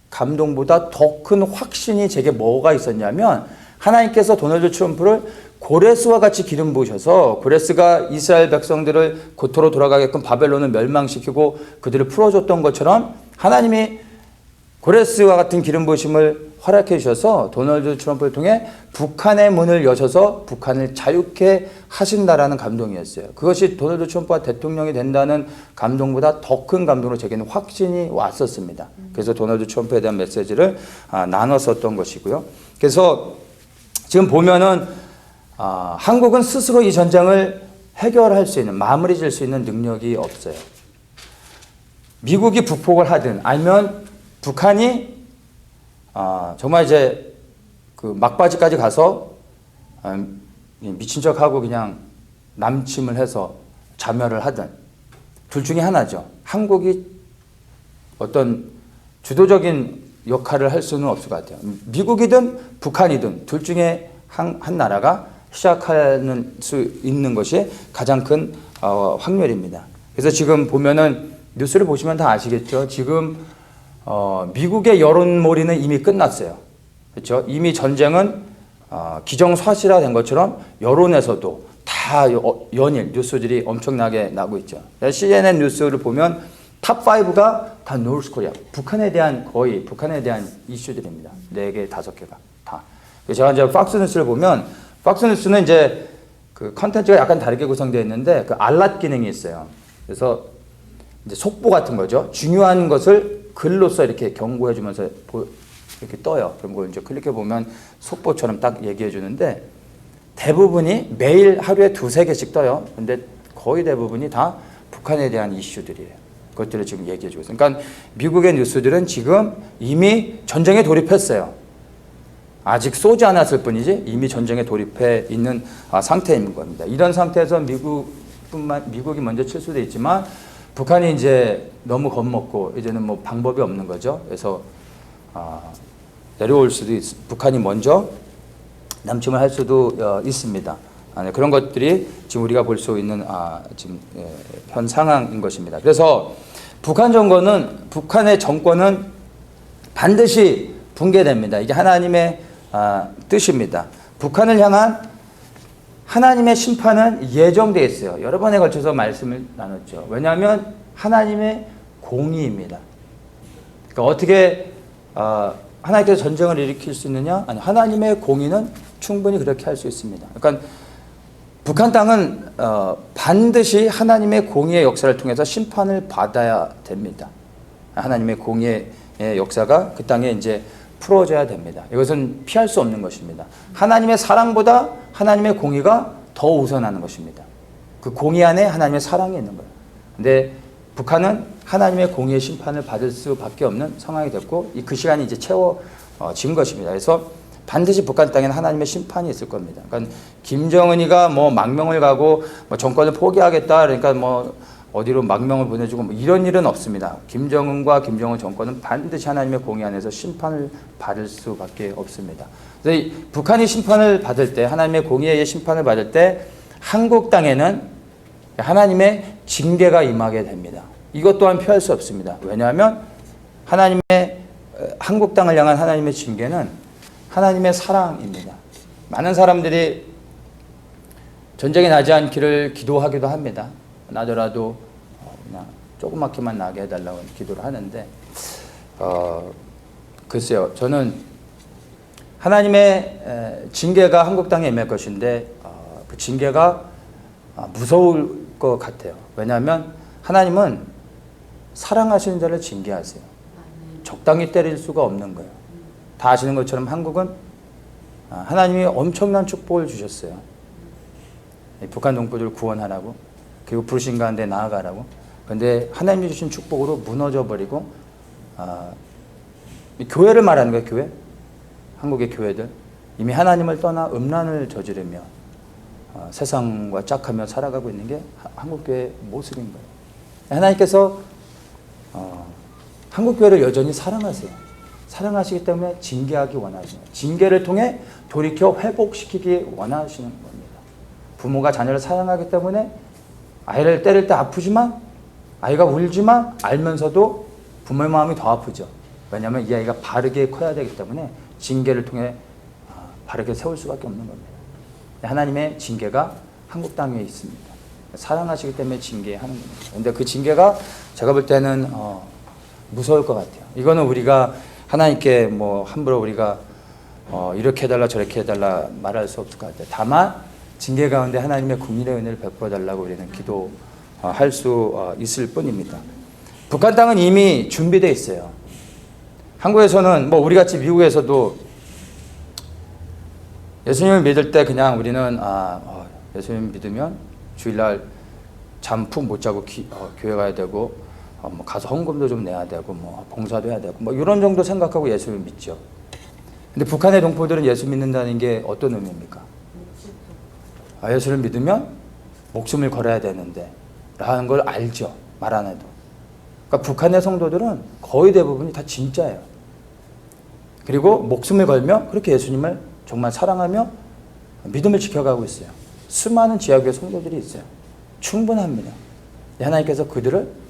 감동보다 더 큰 확신이 제게 뭐가 있었냐면 하나님께서 도널드 트럼프를 고레스와 같이 기름 부으셔서 고레스가 이스라엘 백성들을 고토로 돌아가게끔 바벨론을 멸망시키고 그들을 풀어줬던 것처럼 하나님이 고레스와 같은 기름 부으심을 허락해 주셔서 도널드 트럼프를 통해 북한의 문을 여셔서 북한을 자유케 하신다라는 감동이었어요. 그것이 도널드 트럼프가 대통령이 된다는 감동보다 더 큰 감동으로 제게는 확신이 왔었습니다. 그래서 도널드 트럼프에 대한 메시지를 나눴었던 것이고요. 그래서 지금 보면은 한국은 스스로 이 전쟁을 해결할 수 있는, 마무리 질 수 있는 능력이 없어요. 미국이 북폭을 하든 아니면 북한이 정말 이제 그 막바지까지 가서 미친 척하고 그냥 남침을 해서 자멸을 하든 둘 중에 하나죠. 한국이 어떤 주도적인 역할을 할 수는 없을 것 같아요. 미국이든 북한이든 둘 중에 한 나라가 시작하는 수 있는 것이 가장 큰 확률입니다. 그래서 지금 보면은 뉴스를 보시면 다 아시겠죠. 지금 미국의 여론몰이는 이미 끝났어요. 그렇죠? 이미 전쟁은 기정사실화된 것처럼 여론에서도 다 연일 뉴스들이 엄청나게 나고 있죠. CNN 뉴스를 보면 탑 5가 다 노스 코리아, 북한에 대한 이슈들입니다. 4개, 5개가 다. 제가 이제 팍스 뉴스를 보면 팍스 뉴스는 이제 그 컨텐츠가 약간 다르게 구성되어 있는데 그 알랏 기능이 있어요. 그래서 이제 속보 같은 거죠. 중요한 것을 글로써 이렇게 경고해 주면서 이렇게 떠요. 그럼 그걸 이제 클릭해 보면 속보처럼 딱 얘기해 주는데 대부분이 매일 하루에 2-3개씩 떠요. 근데 거의 대부분이 다 북한에 대한 이슈들이에요. 그것들을 지금 얘기해 주고 있어요. 그러니까 미국의 뉴스들은 지금 이미 전쟁에 돌입했어요. 아직 쏘지 않았을 뿐이지 이미 전쟁에 돌입해 있는 상태인 겁니다. 이런 상태에서 미국이 먼저 칠 수도 있지만 북한이 이제 너무 겁먹고 이제는 뭐 방법이 없는 거죠. 그래서 내려올 수도 북한이 먼저 남침을 할 수도 있습니다. 그런 것들이 지금 우리가 볼 수 있는 지금 현 상황인 것입니다. 그래서 북한의 정권은 반드시 붕괴됩니다. 이게 하나님의 뜻입니다. 북한을 향한 하나님의 심판은 예정되어 있어요. 여러 번에 걸쳐서 말씀을 나눴죠. 왜냐하면 하나님의 공의입니다. 그러니까 어떻게 하나님께서 전쟁을 일으킬 수 있느냐? 아니, 하나님의 공의는 충분히 그렇게 할 수 있습니다. 그러니까 북한 땅은 반드시 하나님의 공의의 역사를 통해서 심판을 받아야 됩니다. 하나님의 공의의 역사가 그 땅에 이제 풀어져야 됩니다. 이것은 피할 수 없는 것입니다. 하나님의 사랑보다 하나님의 공의가 더 우선하는 것입니다. 그 공의 안에 하나님의 사랑이 있는 거예요. 근데 북한은 하나님의 공의의 심판을 받을 수밖에 없는 상황이 됐고 그 시간이 이제 채워진 것입니다. 그래서 반드시 북한 땅에는 하나님의 심판이 있을 겁니다. 그러니까 김정은이가 뭐 망명을 가고 뭐 정권을 포기하겠다 그러니까 뭐 어디로 망명을 보내주고 뭐 이런 일은 없습니다. 김정은과 김정은 정권은 반드시 하나님의 공의 안에서 심판을 받을 수밖에 없습니다. 그래서 북한이 심판을 받을 때 하나님의 공의의 심판을 받을 때 한국 땅에는 하나님의 징계가 임하게 됩니다. 이것 또한 피할 수 없습니다. 왜냐하면 한국 땅을 향한 하나님의 징계는 하나님의 사랑입니다. 많은 사람들이 전쟁이 나지 않기를 기도하기도 합니다. 나더라도 그냥 조그맣게만 나게 해달라고 기도를 하는데 글쎄요. 저는 하나님의 징계가 한국 땅에 임할 것인데 그 징계가 무서울 것 같아요. 왜냐하면 하나님은 사랑하시는 자를 징계하세요. 적당히 때릴 수가 없는 거예요. 다 아시는 것처럼 한국은 하나님이 엄청난 축복을 주셨어요. 북한 동포들을 구원하라고 그리고 부르신 가운데 나아가라고. 그런데 하나님이 주신 축복으로 무너져 버리고 교회를 말하는 거예요. 교회. 한국의 교회들 이미 하나님을 떠나 음란을 저지르며 세상과 짝하며 살아가고 있는 게 한국교회의 모습인 거예요. 하나님께서 한국교회를 여전히 사랑하세요. 사랑하시기 때문에 징계하기 원하시는 거예요. 징계를 통해 돌이켜 회복시키기 원하시는 겁니다. 부모가 자녀를 사랑하기 때문에 아이를 때릴 때 아프지만 아이가 울지만 알면서도 부모의 마음이 더 아프죠. 왜냐하면 이 아이가 바르게 커야 되기 때문에 징계를 통해 바르게 세울 수밖에 없는 겁니다. 하나님의 징계가 한국 땅에 있습니다. 사랑하시기 때문에 징계하는 겁니다. 그런데 그 징계가 제가 볼 때는 무서울 것 같아요. 이거는 우리가 하나님께 뭐 함부로 우리가 이렇게 해달라 저렇게 해달라 말할 수 없을 것 같아요. 다만 징계 가운데 하나님의 국민의 은혜를 베풀어 달라고 우리는 기도할 수 있을 뿐입니다. 북한 땅은 이미 준비되어 있어요. 한국에서는 뭐 우리같이 미국에서도 예수님을 믿을 때 그냥 우리는 예수님 믿으면 주일날 잠 푹 못 자고 교회 가야 되고 뭐 가서 헌금도 좀 내야 되고 뭐 봉사도 해야 되고 뭐 이런 정도 생각하고 예수를 믿죠. 근데 북한의 동포들은 예수 믿는다는 게 어떤 의미입니까? 예수를 믿으면 목숨을 걸어야 되는데 라는 걸 알죠. 말 안 해도. 그러니까 북한의 성도들은 거의 대부분이 다 진짜예요. 그리고 목숨을 걸며 그렇게 예수님을 정말 사랑하며 믿음을 지켜가고 있어요. 수많은 지하교회 성도들이 있어요. 충분합니다. 하나님께서 그들을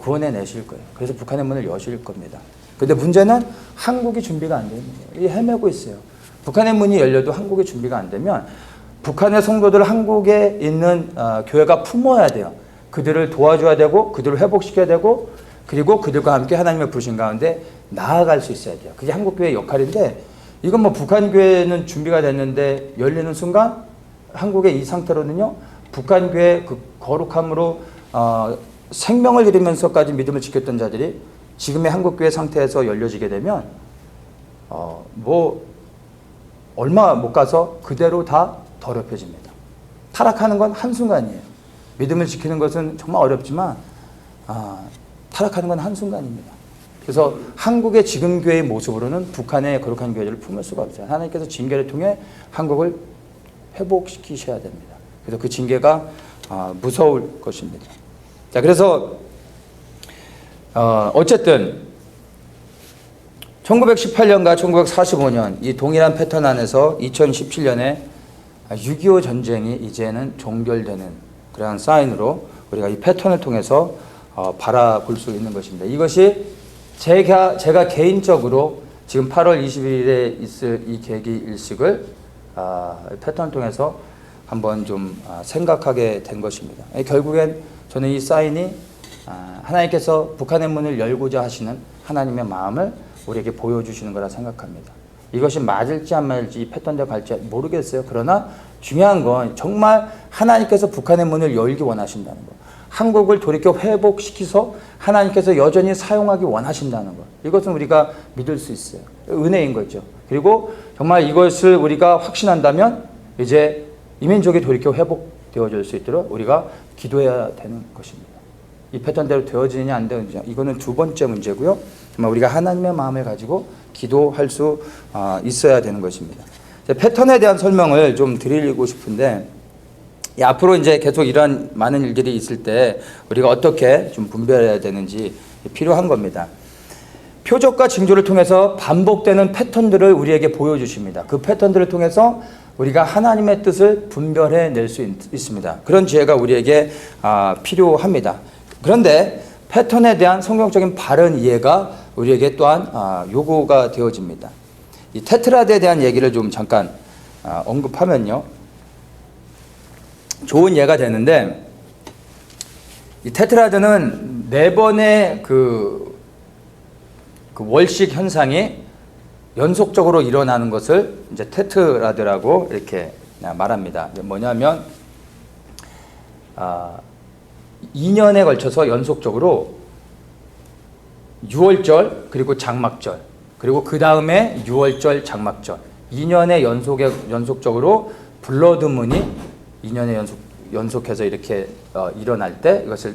구원해 내실 거예요. 그래서 북한의 문을 여실 겁니다. 그런데 문제는 한국이 준비가 안 됩니다. 이게 헤매고 있어요. 북한의 문이 열려도 한국이 준비가 안 되면 북한의 성도들을 한국에 있는 교회가 품어야 돼요. 그들을 도와줘야 되고 그들을 회복시켜야 되고 그리고 그들과 함께 하나님의 부르신 가운데 나아갈 수 있어야 돼요. 그게 한국교회의 역할인데 이건 뭐 북한 교회는 준비가 됐는데 열리는 순간 한국의 이 상태로는요. 북한 교회 그 거룩함으로 생명을 잃으면서까지 믿음을 지켰던 자들이 지금의 한국교회 상태에서 열려지게 되면 뭐 얼마 못 가서 그대로 다 더럽혀집니다. 타락하는 건 한순간이에요. 믿음을 지키는 것은 정말 어렵지만 타락하는 건 한순간입니다. 그래서 한국의 지금 교회의 모습으로는 북한의 거룩한 교회를 품을 수가 없어요. 하나님께서 징계를 통해 한국을 회복시키셔야 됩니다. 그래서 그 징계가 무서울 것입니다. 자, 그래서 어쨌든 1918년과 1945년 이 동일한 패턴 안에서 2017년에 6.25 전쟁이 이제는 종결되는 그러한 사인으로 우리가 이 패턴을 통해서 바라볼 수 있는 것입니다. 이것이 제가 개인적으로 지금 8월 21일에 있을 이 계기 일식을 패턴을 통해서 한번 좀 생각하게 된 것입니다. 결국엔 저는 이 사인이 하나님께서 북한의 문을 열고자 하시는 하나님의 마음을 우리에게 보여주시는 거라 생각합니다. 이것이 맞을지 안 맞을지 이 패턴대로 갈지 모르겠어요. 그러나 중요한 건 정말 하나님께서 북한의 문을 열기 원하신다는 거. 한국을 돌이켜 회복시켜서 하나님께서 여전히 사용하기 원하신다는 것. 이것은 우리가 믿을 수 있어요. 은혜인 거죠. 그리고 정말 이것을 우리가 확신한다면 이제 이민족이 돌이켜 회복되어질 수 있도록 우리가 기도해야 되는 것입니다. 이 패턴대로 되어지느냐 안 되느냐 이거는 두 번째 문제고요. 정말 우리가 하나님의 마음을 가지고 기도할 수 있어야 되는 것입니다. 패턴에 대한 설명을 좀 드리고 싶은데 앞으로 이제 계속 이런 많은 일들이 있을 때 우리가 어떻게 좀 분별해야 되는지 필요한 겁니다. 표적과 징조를 통해서 반복되는 패턴들을 우리에게 보여주십니다. 그 패턴들을 통해서 우리가 하나님의 뜻을 분별해낼 수 있습니다. 그런 지혜가 우리에게 필요합니다. 그런데 패턴에 대한 성경적인 바른 이해가 우리에게 또한 요구가 되어집니다. 이 테트라드에 대한 얘기를 좀 잠깐 언급하면요. 좋은 예가 되는데 이 테트라드는 4번의 그 월식 현상이 연속적으로 일어나는 것을 이제 테트라드라고 이렇게 말합니다. 뭐냐면 2년에 걸쳐서 연속적으로 6월절 그리고 장막절 그리고 그 다음에 6월절 장막절 2년에 연속적으로 블러드문이 2년에 연속해서 이렇게 일어날 때 이것을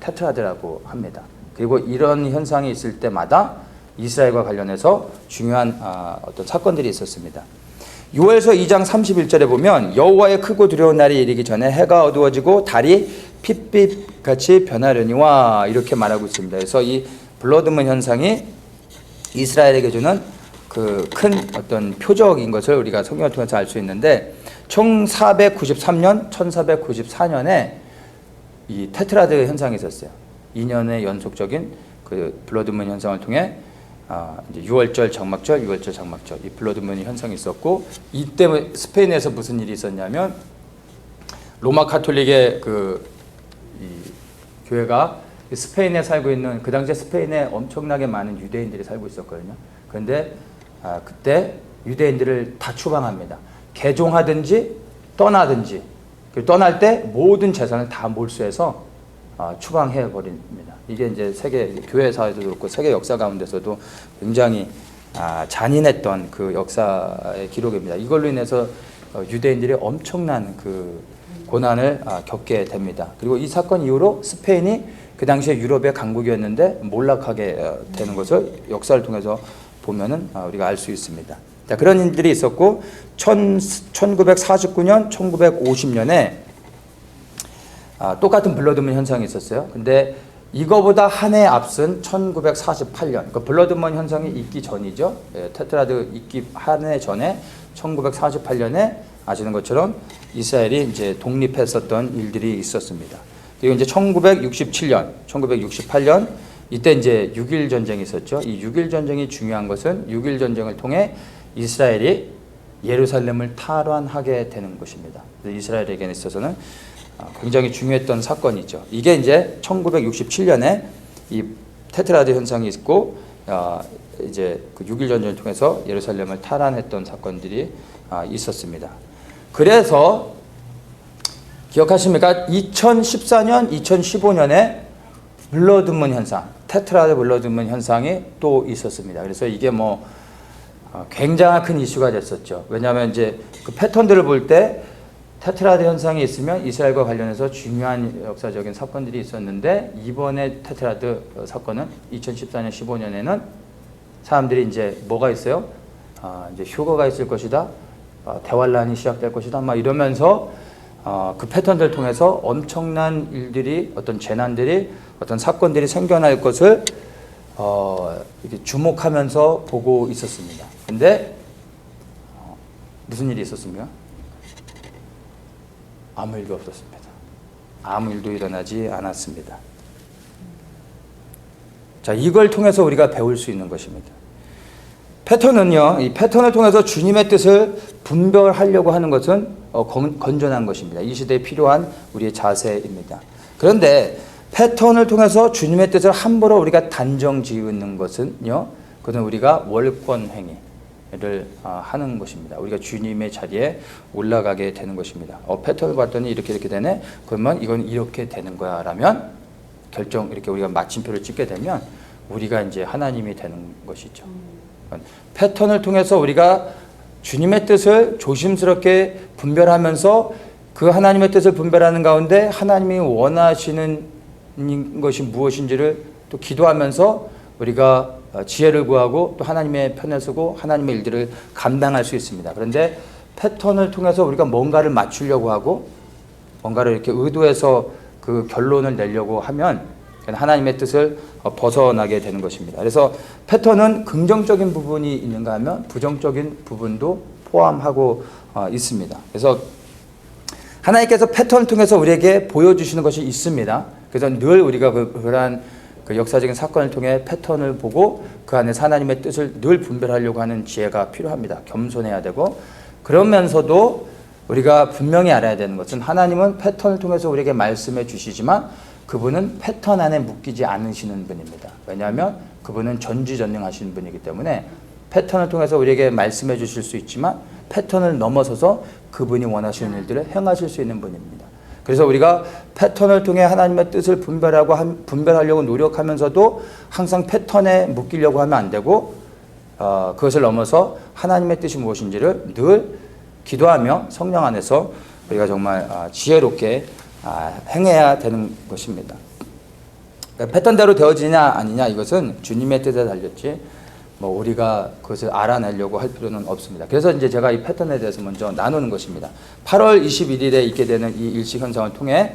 테트라드라고 합니다. 그리고 이런 현상이 있을 때마다 이스라엘과 관련해서 중요한 어떤 사건들이 있었습니다. 요엘서 2장 31절에 보면 여호와의 크고 두려운 날이 이르기 전에 해가 어두워지고 달이 핏빛같이 변하려니와 이렇게 말하고 있습니다. 그래서 이 블러드문 현상이 이스라엘에게 주는 그 큰 어떤 표적인 것을 우리가 성경을 통해서 알 수 있는데 1493년, 1494년에 이 테트라드 현상이 있었어요. 2년의 연속적인 그 블러드문 현상을 통해 이제 6월절 장막절, 6월절 장막절 이 블러드문 현상이 있었고 이때 스페인에서 무슨 일이 있었냐면 로마 카톨릭의 이 교회가 스페인에 살고 있는 그 당시에 스페인에 엄청나게 많은 유대인들이 살고 있었거든요. 그런데 그때 유대인들을 다 추방합니다. 개종하든지 떠나든지 떠날 때 모든 재산을 다 몰수해서 추방해 버립니다. 이게 이제 세계 교회사에서도 그렇고 세계 역사 가운데서도 굉장히 잔인했던 그 역사의 기록입니다. 이걸로 인해서 유대인들이 엄청난 그 고난을 겪게 됩니다. 그리고 이 사건 이후로 스페인이 그 당시에 유럽의 강국이었는데 몰락하게 되는 것을 역사를 통해서 보면은 우리가 알 수 있습니다. 자, 그런 일들이 있었고 1949년, 1950년에 똑같은 블러드문 현상이 있었어요. 근데 이거보다 한 해 앞선 1948년, 그 블러드문 현상이 있기 전이죠. 테트라드 있기 한 해 전에 1948년에 아시는 것처럼 이스라엘이 이제 독립했었던 일들이 있었습니다. 그리고 이제 1967년, 1968년 이때 이제 6.1 전쟁이 있었죠. 이 6.1 전쟁이 중요한 것은 6.1 전쟁을 통해 이스라엘이 예루살렘을 탈환하게 되는 것입니다. 이스라엘에게 있어서는 굉장히 중요했던 사건이죠. 이게 이제 1967년에 이 테트라드 현상이 있고 이제 그 6.1 전쟁을 통해서 예루살렘을 탈환했던 사건들이 있었습니다. 그래서 기억하십니까? 2014년, 2015년에 블러드문 현상, 테트라드 블러드문 현상이 또 있었습니다. 그래서 이게 뭐 굉장히 큰 이슈가 됐었죠. 왜냐하면 이제 그 패턴들을 볼 때 테트라드 현상이 있으면 이스라엘과 관련해서 중요한 역사적인 사건들이 있었는데 이번에 테트라드 사건은 2014년, 15년에는 사람들이 이제 뭐가 있어요? 이제 휴거가 있을 것이다. 대환란이 시작될 것이다. 막 이러면서 그 패턴들을 통해서 엄청난 일들이 어떤 재난들이 어떤 사건들이 생겨날 것을 이렇게 주목하면서 보고 있었습니다. 근데 무슨 일이 있었습니까? 아무 일도 없었습니다. 아무 일도 일어나지 않았습니다. 자, 이걸 통해서 우리가 배울 수 있는 것입니다. 패턴은요, 이 패턴을 통해서 주님의 뜻을 분별하려고 하는 것은 건전한 것입니다. 이 시대에 필요한 우리의 자세입니다. 그런데 패턴을 통해서 주님의 뜻을 함부로 우리가 단정 지으는 것은요, 그것은 우리가 월권행위, 하는 것입니다. 우리가 주님의 자리에 올라가게 되는 것입니다. 패턴을 봤더니 이렇게 되네. 그러면 이건 이렇게 되는 거야 라면 결정 이렇게 우리가 마침표를 찍게 되면 우리가 이제 하나님이 되는 것이죠. 패턴을 통해서 우리가 주님의 뜻을 조심스럽게 분별하면서 그 하나님의 뜻을 분별하는 가운데 하나님이 원하시는 것이 무엇인지를 또 기도하면서 우리가 지혜를 구하고 또 하나님의 편에 서고 하나님의 일들을 감당할 수 있습니다. 그런데 패턴을 통해서 우리가 뭔가를 맞추려고 하고 뭔가를 이렇게 의도해서 그 결론을 내려고 하면 하나님의 뜻을 벗어나게 되는 것입니다. 그래서 패턴은 긍정적인 부분이 있는가 하면 부정적인 부분도 포함하고 있습니다. 그래서 하나님께서 패턴을 통해서 우리에게 보여주시는 것이 있습니다. 그래서 늘 우리가 그러한 그 역사적인 사건을 통해 패턴을 보고 그 안에서 하나님의 뜻을 늘 분별하려고 하는 지혜가 필요합니다. 겸손해야 되고 그러면서도 우리가 분명히 알아야 되는 것은 하나님은 패턴을 통해서 우리에게 말씀해 주시지만 그분은 패턴 안에 묶이지 않으시는 분입니다. 왜냐하면 그분은 전지전능하신 분이기 때문에 패턴을 통해서 우리에게 말씀해 주실 수 있지만 패턴을 넘어서서 그분이 원하시는 일들을 행하실 수 있는 분입니다. 그래서 우리가 패턴을 통해 하나님의 뜻을 분별하려고 노력하면서도 항상 패턴에 묶이려고 하면 안 되고 그것을 넘어서 하나님의 뜻이 무엇인지를 늘 기도하며 성령 안에서 우리가 정말 지혜롭게 행해야 되는 것입니다. 패턴대로 되어지냐 아니냐 이것은 주님의 뜻에 달렸지 우리가 그것을 알아내려고 할 필요는 없습니다. 그래서 이제 제가 이 패턴에 대해서 먼저 나누는 것입니다. 8월 21일에 있게 되는 이 일식 현상을 통해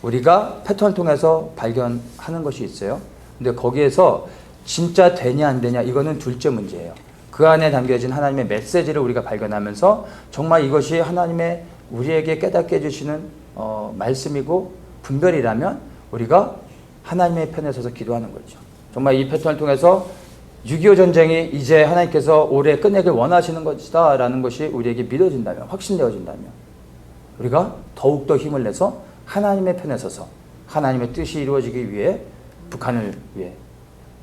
우리가 패턴을 통해서 발견하는 것이 있어요. 근데 거기에서 진짜 되냐 안 되냐 이거는 둘째 문제예요. 그 안에 담겨진 하나님의 메시지를 우리가 발견하면서 정말 이것이 하나님의 우리에게 깨닫게 해주시는 말씀이고 분별이라면 우리가 하나님의 편에 서서 기도하는 거죠. 정말 이 패턴을 통해서 6.25 전쟁이 이제 하나님께서 올해 끝내길 원하시는 것이다 라는 것이 우리에게 믿어진다면 확신되어진다면 우리가 더욱더 힘을 내서 하나님의 편에 서서 하나님의 뜻이 이루어지기 위해 북한을 위해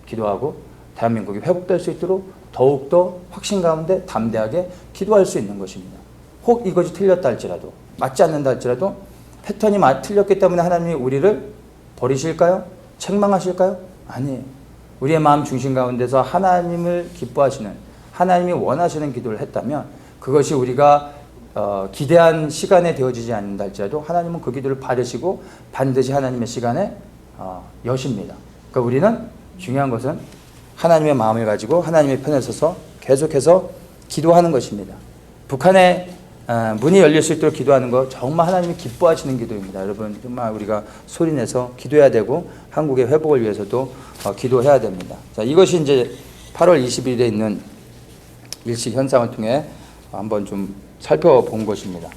기도하고 대한민국이 회복될 수 있도록 더욱더 확신 가운데 담대하게 기도할 수 있는 것입니다. 혹 이것이 틀렸다 할지라도 맞지 않는다 할지라도 패턴이 틀렸기 때문에 하나님이 우리를 버리실까요? 책망하실까요? 아니에요. 우리의 마음 중심 가운데서 하나님을 기뻐하시는 하나님이 원하시는 기도를 했다면 그것이 우리가 기대한 시간에 되어지지 않는다 할지라도 하나님은 그 기도를 받으시고 반드시 하나님의 시간에 여십니다. 그러니까 우리는 중요한 것은 하나님의 마음을 가지고 하나님의 편에 서서 계속해서 기도하는 것입니다. 북한의 문이 열릴 수 있도록 기도하는 것 정말 하나님이 기뻐하시는 기도입니다. 여러분 정말 우리가 소리내서 기도해야 되고 한국의 회복을 위해서도 기도해야 됩니다. 자, 이것이 이제 8월 20일에 있는 일식 현상을 통해 한번 좀 살펴본 것입니다.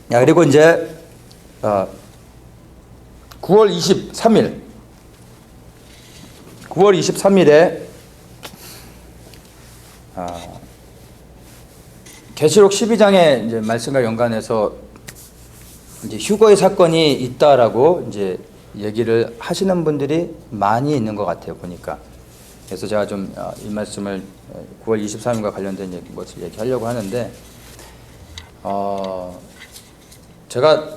그리고 이제 9월 23일에 계시록 12장의 이제 말씀과 연관해서 이제 휴거의 사건이 있다라고 이제 얘기를 하시는 분들이 많이 있는 것 같아요, 보니까. 그래서 제가 좀 이 말씀을 9월 23일과 관련된 것을 얘기하려고 하는데, 제가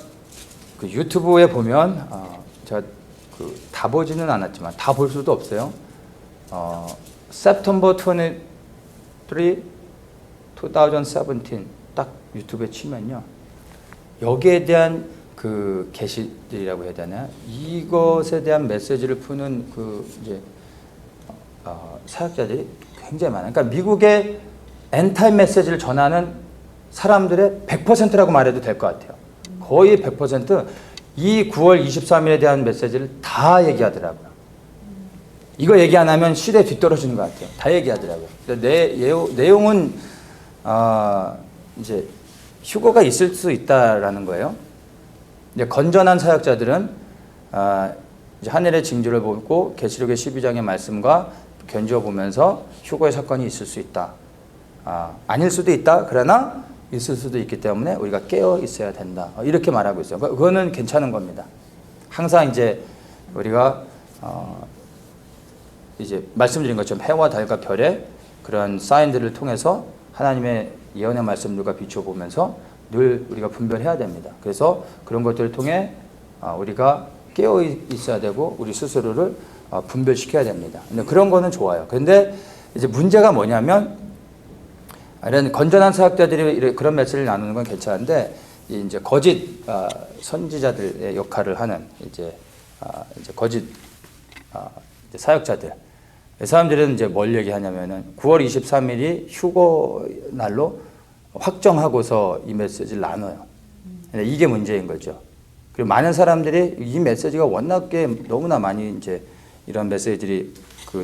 그 유튜브에 보면, 제가 다 보지는 않았지만, 다 볼 수도 없어요. September 23, 2017 딱 유튜브에 치면요. 여기에 대한 그 게시들이라고 해야 되나? 이것에 대한 메시지를 푸는 그 이제 사역자들이 굉장히 많아요. 그러니까 미국의 엔타임 메시지를 전하는 사람들의 100%라고 말해도 될 것 같아요. 거의 100%이 9월 23일에 대한 메시지를 다 얘기하더라고요. 이거 얘기 안 하면 시대에 뒤떨어지는 것 같아요. 다 얘기하더라고요. 내용은 이제 휴거가 있을 수 있다라는 거예요. 이제 건전한 사역자들은 이제 하늘의 징조를 보고 계시록의 12장의 말씀과 견주어 보면서 휴거의 사건이 있을 수 있다. 아닐 수도 있다. 그러나 있을 수도 있기 때문에 우리가 깨어 있어야 된다. 이렇게 말하고 있어요. 그거는 괜찮은 겁니다. 항상 이제 우리가 이제 말씀드린 것처럼 해와 달과 별의 그러한 사인들을 통해서 하나님의 예언의 말씀들과 비춰보면서 늘 우리가 분별해야 됩니다. 그래서 그런 것들을 통해 우리가 깨어 있어야 되고 우리 스스로를 분별시켜야 됩니다. 근데 그런 거는 좋아요. 그런데 이제 문제가 뭐냐면 이런 건전한 사역자들이 그런 메시지를 나누는 건 괜찮은데 이제 거짓 선지자들의 역할을 하는 이제 거짓 이제 사역자들, 이 사람들은 이제 뭘 얘기하냐면은 9월 23일이 휴거 날로 확정하고서 이 메시지를 나눠요. 이게 문제인 거죠. 그리고 많은 사람들이 이 메시지가 워낙에 너무나 많이 이제 이런 메시지들이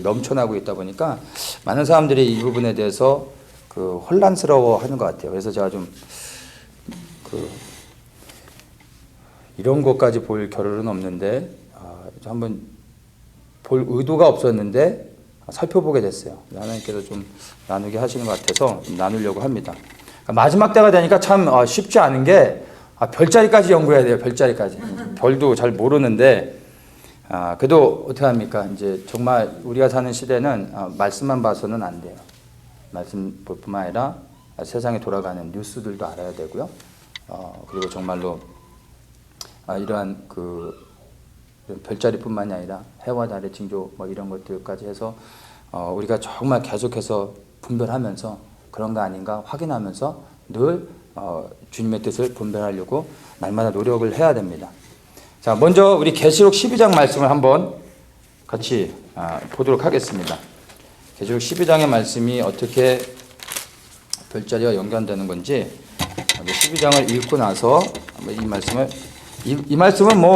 넘쳐나고 있다 보니까 많은 사람들이 이 부분에 대해서 혼란스러워 하는 것 같아요. 그래서 제가 좀 이런 것까지 볼 겨를은 없는데 한번 볼 의도가 없었는데 살펴보게 됐어요. 하나님께서 좀 나누게 하시는 것 같아서 나누려고 합니다. 마지막 때가 되니까 참 쉽지 않은 게 별자리까지 연구해야 돼요. 별자리까지. 별도 잘 모르는데 그래도 어떻게 합니까? 이제 정말 우리가 사는 시대는 말씀만 봐서는 안 돼요. 말씀 볼 뿐만 아니라 세상에 돌아가는 뉴스들도 알아야 되고요. 그리고 정말로 이러한 별자리뿐만이 아니라 해와 달의 징조 뭐 이런 것들까지 해서 우리가 정말 계속해서 분별하면서 그런 거 아닌가 확인하면서 늘 주님의 뜻을 분별하려고 날마다 노력을 해야 됩니다. 자, 먼저 우리 계시록 12장 말씀을 한번 같이 보도록 하겠습니다. 계시록 12장의 말씀이 어떻게 별자리와 연관되는 건지 12장을 읽고 나서 이 말씀은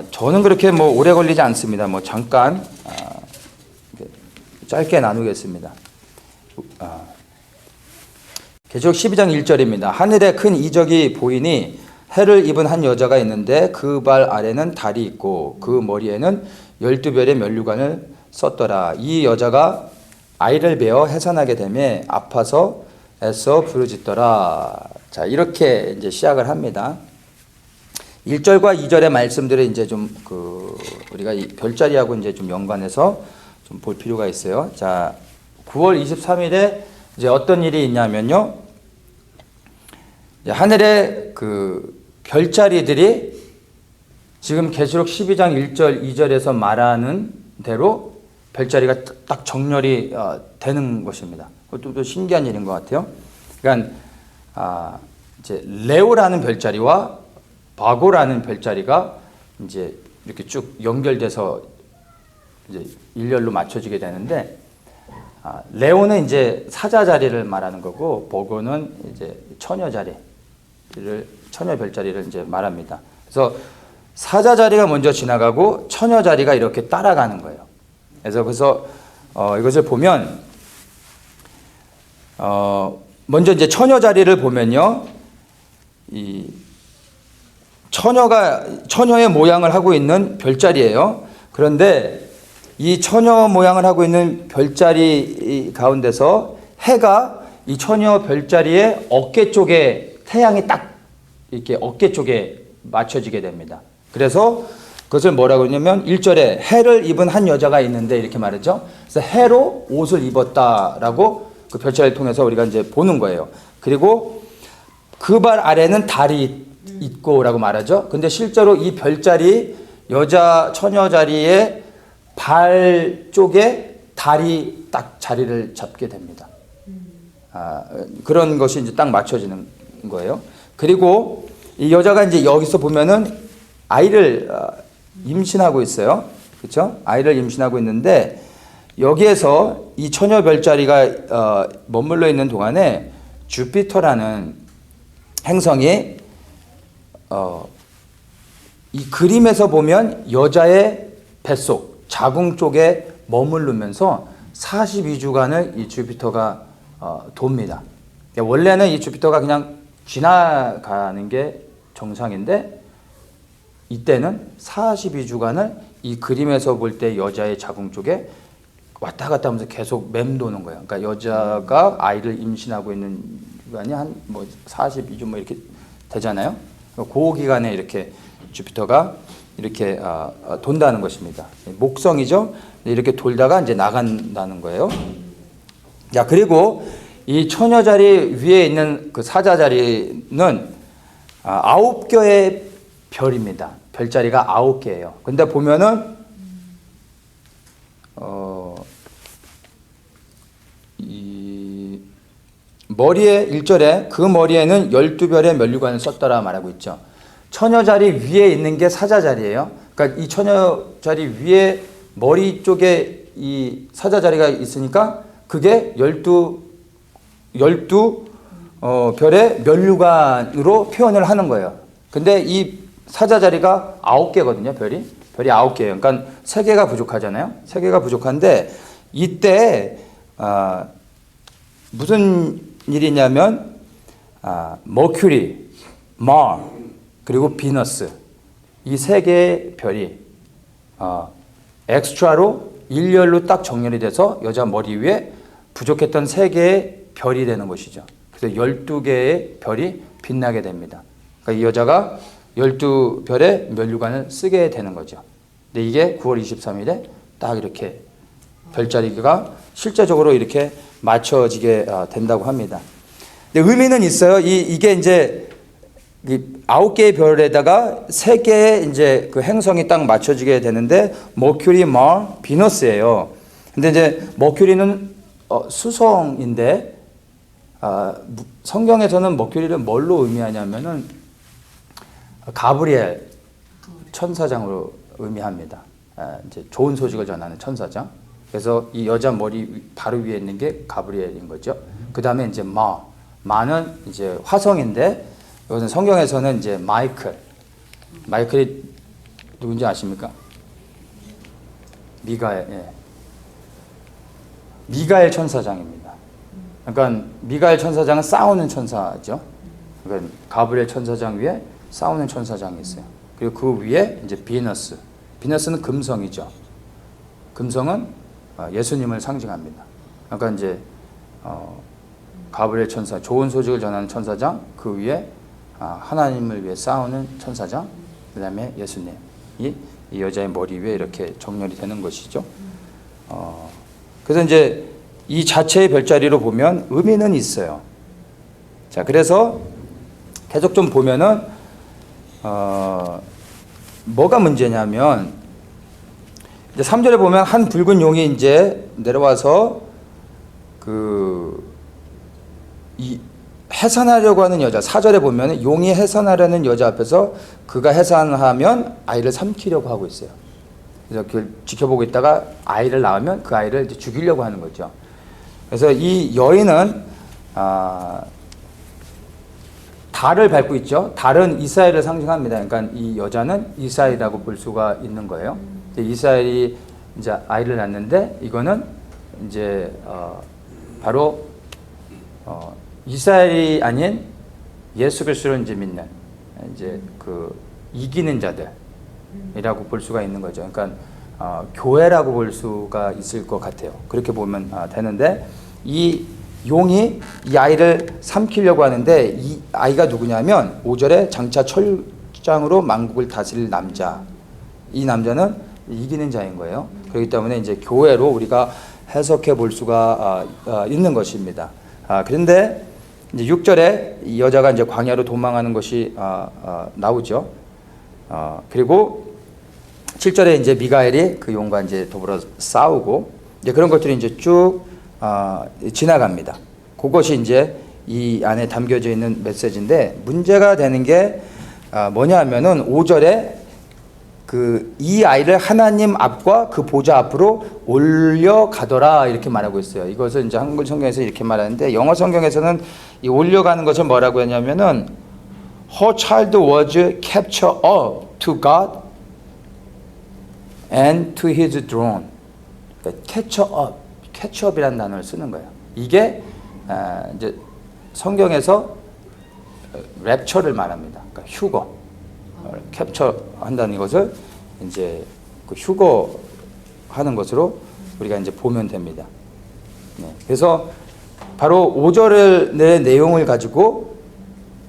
저는 그렇게 오래 걸리지 않습니다. 잠깐 짧게 나누겠습니다. 계시록 12장 1절입니다. 하늘에 큰 이적이 보이니 해를 입은 한 여자가 있는데 그 발 아래는 달이 있고 그 머리에는 12별의 면류관을 썼더라. 이 여자가 아이를 베어 해산하게 되매 아파서 애써 부르짖더라. 자, 이렇게 이제 시작을 합니다. 1절과 2절의 말씀들을 이제 좀 우리가 이 별자리하고 이제 좀 연관해서 좀 볼 필요가 있어요. 자, 9월 23일에 이제 어떤 일이 있냐면요. 하늘에 별자리들이 지금 계시록 12장 1절, 2절에서 말하는 대로 별자리가 딱 정렬이 되는 것입니다. 그것도 신기한 일인 것 같아요. 그러니까 이제 레오라는 별자리와 바고라는 별자리가 이제 이렇게 쭉 연결돼서 이제 일렬로 맞춰지게 되는데 레오는 이제 사자 자리를 말하는 거고 버고는 이제 처녀 별자리를 이제 말합니다. 그래서 사자 자리가 먼저 지나가고 처녀 자리가 이렇게 따라가는 거예요. 그래서 이것을 보면 먼저 이제 처녀 자리를 보면요, 이 처녀의 모양을 하고 있는 별자리예요. 그런데 이 처녀 모양을 하고 있는 별자리 가운데서 해가 이 처녀 별자리의 어깨 쪽에 태양이 딱 이렇게 어깨 쪽에 맞춰지게 됩니다. 그래서 그것을 뭐라고 하냐면 1절에 해를 입은 한 여자가 있는데 이렇게 말했죠. 그래서 해로 옷을 입었다라고 그 별자리를 통해서 우리가 이제 보는 거예요. 그리고 그 발 아래는 달이 있고라고 말하죠. 근데 실제로 이 별자리 처녀 자리의 발 쪽에 달이 딱 자리를 잡게 됩니다. 그런 것이 이제 딱 맞춰지는 거예요. 그리고 이 여자가 이제 여기서 보면은 아이를 임신하고 있어요. 그렇죠? 아이를 임신하고 있는데 여기에서 이 처녀 별자리가 머물러 있는 동안에 주피터라는 행성이 이 그림에서 보면 여자의 뱃속 자궁 쪽에 머무르면서 42주간을 이 주피터가 돕니다. 원래는 이 주피터가 그냥 지나가는 게 정상인데 이때는 42주간을 이 그림에서 볼 때 여자의 자궁 쪽에 왔다 갔다 하면서 계속 맴도는 거예요. 그러니까 여자가 아이를 임신하고 있는 기간이 한 42주 이렇게 되잖아요. 그 기간에 이렇게 주피터가 이렇게 돈다는 것입니다. 목성이죠. 이렇게 돌다가 이제 나간다는 거예요. 자, 그리고 이 처녀 자리 위에 있는 그 사자 자리는 9개의 별입니다. 별자리가 9개예요. 근데 보면은 이 머리에 1절에 그 머리에는 12별의 면류관을 썼더라 말하고 있죠. 처녀 자리 위에 있는 게 사자 자리예요. 그러니까 이 처녀 자리 위에 머리 쪽에 이 사자 자리가 있으니까 그게 12 별의 면류관으로 표현을 하는 거예요. 근데 이 사자 자리가 9개거든요. 별이 9개예요. 그러니까 3개가 부족하잖아요. 3개가 부족한데 이때 무슨 일이냐면 머큐리, 마 그리고 비너스 이 3개의 별이 엑스트라로 일렬로 딱 정렬이 돼서 여자 머리 위에 부족했던 3개의 별이 되는 것이죠. 그래서 12개의 별이 빛나게 됩니다. 그러니까 이 여자가 12별의 면류관을 쓰게 되는 거죠. 근데 이게 9월 23일에 딱 이렇게 별자리가 실제적으로 이렇게 맞춰지게 된다고 합니다. 근데 의미는 있어요. 이게 이제 9개의 별에다가 3개의 이제 그 행성이 딱 맞춰지게 되는데 머큐리, 마, 비너스예요. 근데 이제 머큐리는 수성인데 성경에서는 머큐리를 뭘로 의미하냐면은 가브리엘 천사장으로 의미합니다. 이제 좋은 소식을 전하는 천사장. 그래서 이 여자 머리 바로 위에 있는 게 가브리엘인 거죠. 그 다음에 이제 마는 이제 화성인데 이것은 성경에서는 이제 마이클이 누군지 아십니까? 미가엘, 예. 미가엘 천사장입니다. 그러니까 미가엘 천사장은 싸우는 천사죠. 그러니까 가브리엘 천사장 위에 싸우는 천사장이 있어요. 그리고 그 위에 이제 비너스는 금성이죠. 금성은 예수님을 상징합니다. 그러니까 이제 가브리엘 천사, 좋은 소식을 전하는 천사장, 그 위에 하나님을 위해 싸우는 천사장, 그 다음에 예수님이 이 여자의 머리 위에 이렇게 정렬이 되는 것이죠. 그래서 이제 이 자체의 별자리로 보면 의미는 있어요. 자, 그래서 계속 좀 보면은 뭐가 문제냐면 이제 3절에 보면 한 붉은 용이 이제 내려와서 이 해산하려고 하는 여자, 4절에 보면 용이 해산하려는 여자 앞에서 그가 해산하면 아이를 삼키려고 하고 있어요. 그래서 그걸 지켜보고 있다가 아이를 낳으면 그 아이를 이제 죽이려고 하는 거죠. 그래서 이 여인은 달을 밟고 있죠. 달은 이스라엘을 상징합니다. 그러니까 이 여자는 이스라엘이라고 볼 수가 있는 거예요. 이스라엘이 이제 아이를 낳는데 이거는 이제 바로 이스라엘이 아닌 예수 그리스도를 이제 믿는 이제 그 이기는 자들이라고 볼 수가 있는 거죠. 그러니까 교회라고 볼 수가 있을 것 같아요. 그렇게 보면 되는데 이 용이 이 아이를 삼키려고 하는데 이 아이가 누구냐면 5절에 장차 철장으로 만국을 다스릴 남자. 이 남자는 이기는 자인 거예요. 그렇기 때문에 이제 교회로 우리가 해석해 볼 수가 있는 것입니다. 그런데 이제 6절에 이 여자가 이제 광야로 도망하는 것이 나오죠. 그리고 7절에 이제 미가엘이 그 용과 이제 더불어 싸우고 이제 그런 것들이 이제 쭉 지나갑니다. 그것이 이제 이 안에 담겨져 있는 메시지인데 문제가 되는 게 뭐냐 하면은 5절에 이 아이를 하나님 앞과 그 보좌 앞으로 올려가더라 이렇게 말하고 있어요. 이것을 이제 한글 성경에서 이렇게 말하는데 영어 성경에서는 이 올려가는 것을 뭐라고 했냐면은 Her child was captured up to God and to his throne. catch up이라는 단어를 쓰는 거예요. 이게 이제 성경에서 랩처를 말합니다. 그러니까 휴거, 캡처 한다는 것을 이제 그 휴거 하는 것으로 우리가 이제 보면 됩니다. 네. 그래서 바로 5절의 내용을 가지고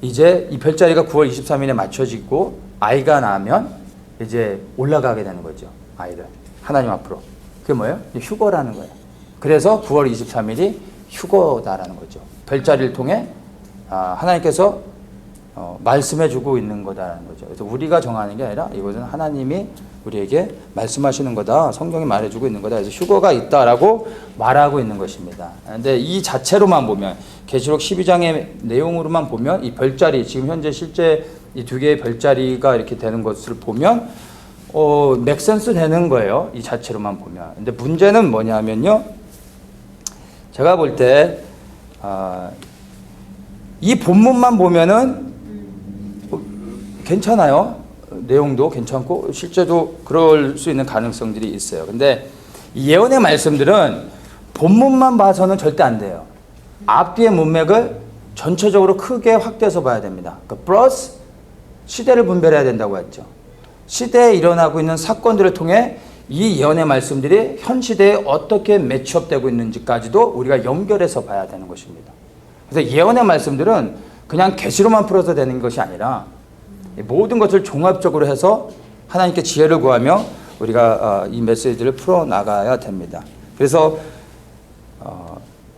이제 이 별자리가 9월 23일에 맞춰지고 아이가 나면 이제 올라가게 되는 거죠. 아이를 하나님 앞으로. 그게 뭐예요? 휴거라는 거예요. 그래서 9월 23일이 휴거다라는 거죠. 별자리를 통해 하나님께서 말씀해주고 있는 거다라는 거죠. 그래서 우리가 정하는 게 아니라 이것은 하나님이 우리에게 말씀하시는 거다. 성경이 말해주고 있는 거다. 그래서 휴거가 있다라고 말하고 있는 것입니다. 그런데 이 자체로만 보면 계시록 12장의 내용으로만 보면 이 별자리 지금 현재 실제 이 두 개의 별자리가 이렇게 되는 것을 보면 맥센스 되는 거예요. 이 자체로만 보면. 근데 문제는 뭐냐면요. 제가 볼 때 이 본문만 보면은 괜찮아요. 내용도 괜찮고 실제도 그럴 수 있는 가능성들이 있어요. 근데 이 예언의 말씀들은 본문만 봐서는 절대 안 돼요. 앞뒤의 문맥을 전체적으로 크게 확대해서 봐야 됩니다. 그러니까 플러스 시대를 분별해야 된다고 했죠. 시대에 일어나고 있는 사건들을 통해 이 예언의 말씀들이 현 시대에 어떻게 매치업되고 있는지까지도 우리가 연결해서 봐야 되는 것입니다. 그래서 예언의 말씀들은 그냥 계시로만 풀어서 되는 것이 아니라 모든 것을 종합적으로 해서 하나님께 지혜를 구하며 우리가 이 메시지를 풀어나가야 됩니다. 그래서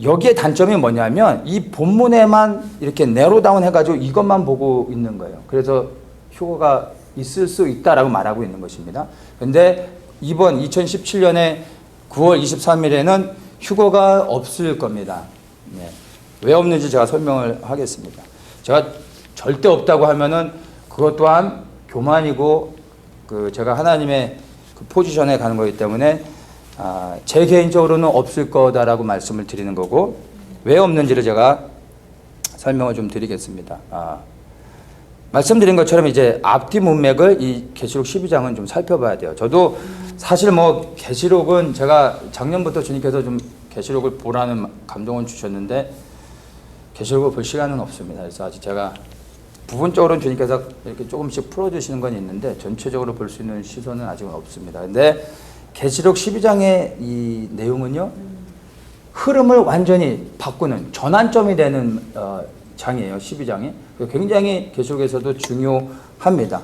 여기에 단점이 뭐냐면 이 본문에만 이렇게 내로다운 해가지고 이것만 보고 있는 거예요. 그래서 휴거가 있을 수 있다라고 말하고 있는 것입니다. 그런데 이번 2017년에 9월 23일에는 휴거가 없을 겁니다. 네. 왜 없는지 제가 설명을 하겠습니다. 제가 절대 없다고 하면은 그것 또한 교만이고 제가 하나님의 그 포지션에 가는 거기 때문에 제 개인적으로는 없을 거다라고 말씀을 드리는 거고 왜 없는지를 제가 설명을 좀 드리겠습니다. 말씀드린 것처럼 이제 앞뒤 문맥을 이 계시록 12장은 좀 살펴봐야 돼요. 저도 사실 뭐 계시록은 제가 작년부터 주님께서 좀 계시록을 보라는 감동을 주셨는데 계시록을 볼 시간은 없습니다. 그래서 아직 제가 부분적으로는 주님께서 이렇게 조금씩 풀어주시는 건 있는데 전체적으로 볼 수 있는 시선은 아직은 없습니다. 근데 계시록 12장의 이 내용은요, 흐름을 완전히 바꾸는 전환점이 되는 장이에요. 12장이. 굉장히 계시록에서도 중요합니다.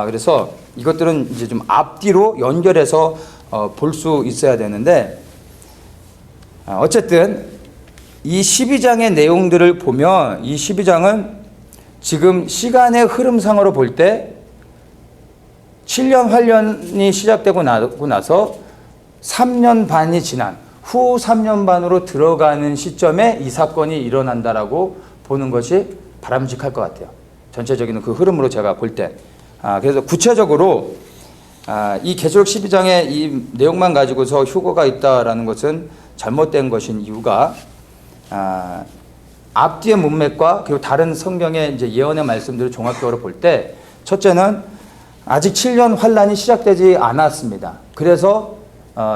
그래서 이것들은 이제 좀 앞뒤로 연결해서 볼 수 있어야 되는데, 어쨌든 이 12장의 내용들을 보면 이 12장은 지금 시간의 흐름상으로 볼 때 7년 환련이 시작되고 나서 3년 반이 지난 후 3년 반으로 들어가는 시점에 이 사건이 일어난다라고 보는 것이 바람직할 것 같아요. 전체적인 그 흐름으로 제가 볼 때. 그래서 구체적으로 이 계시록 12장의 이 내용만 가지고서 휴거가 있다라는 것은 잘못된 것인 이유가 앞뒤의 문맥과 그리고 다른 성경의 이제 예언의 말씀들을 종합적으로 볼 때 첫째는 아직 7년 환란이 시작되지 않았습니다. 그래서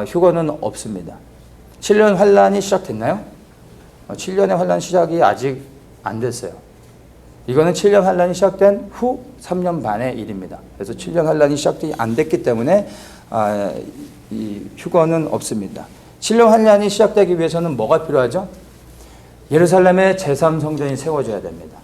휴거는 없습니다. 7년 환란이 시작됐나요? 7년의 환란 시작이 아직 안 됐어요. 이거는 7년 환란이 시작된 후 3년 반의 일입니다. 그래서 7년 환란이 시작되지 안 됐기 때문에 이 휴거는 없습니다. 7년 환란이 시작되기 위해서는 뭐가 필요하죠? 예루살렘에 제3성전이 세워져야 됩니다.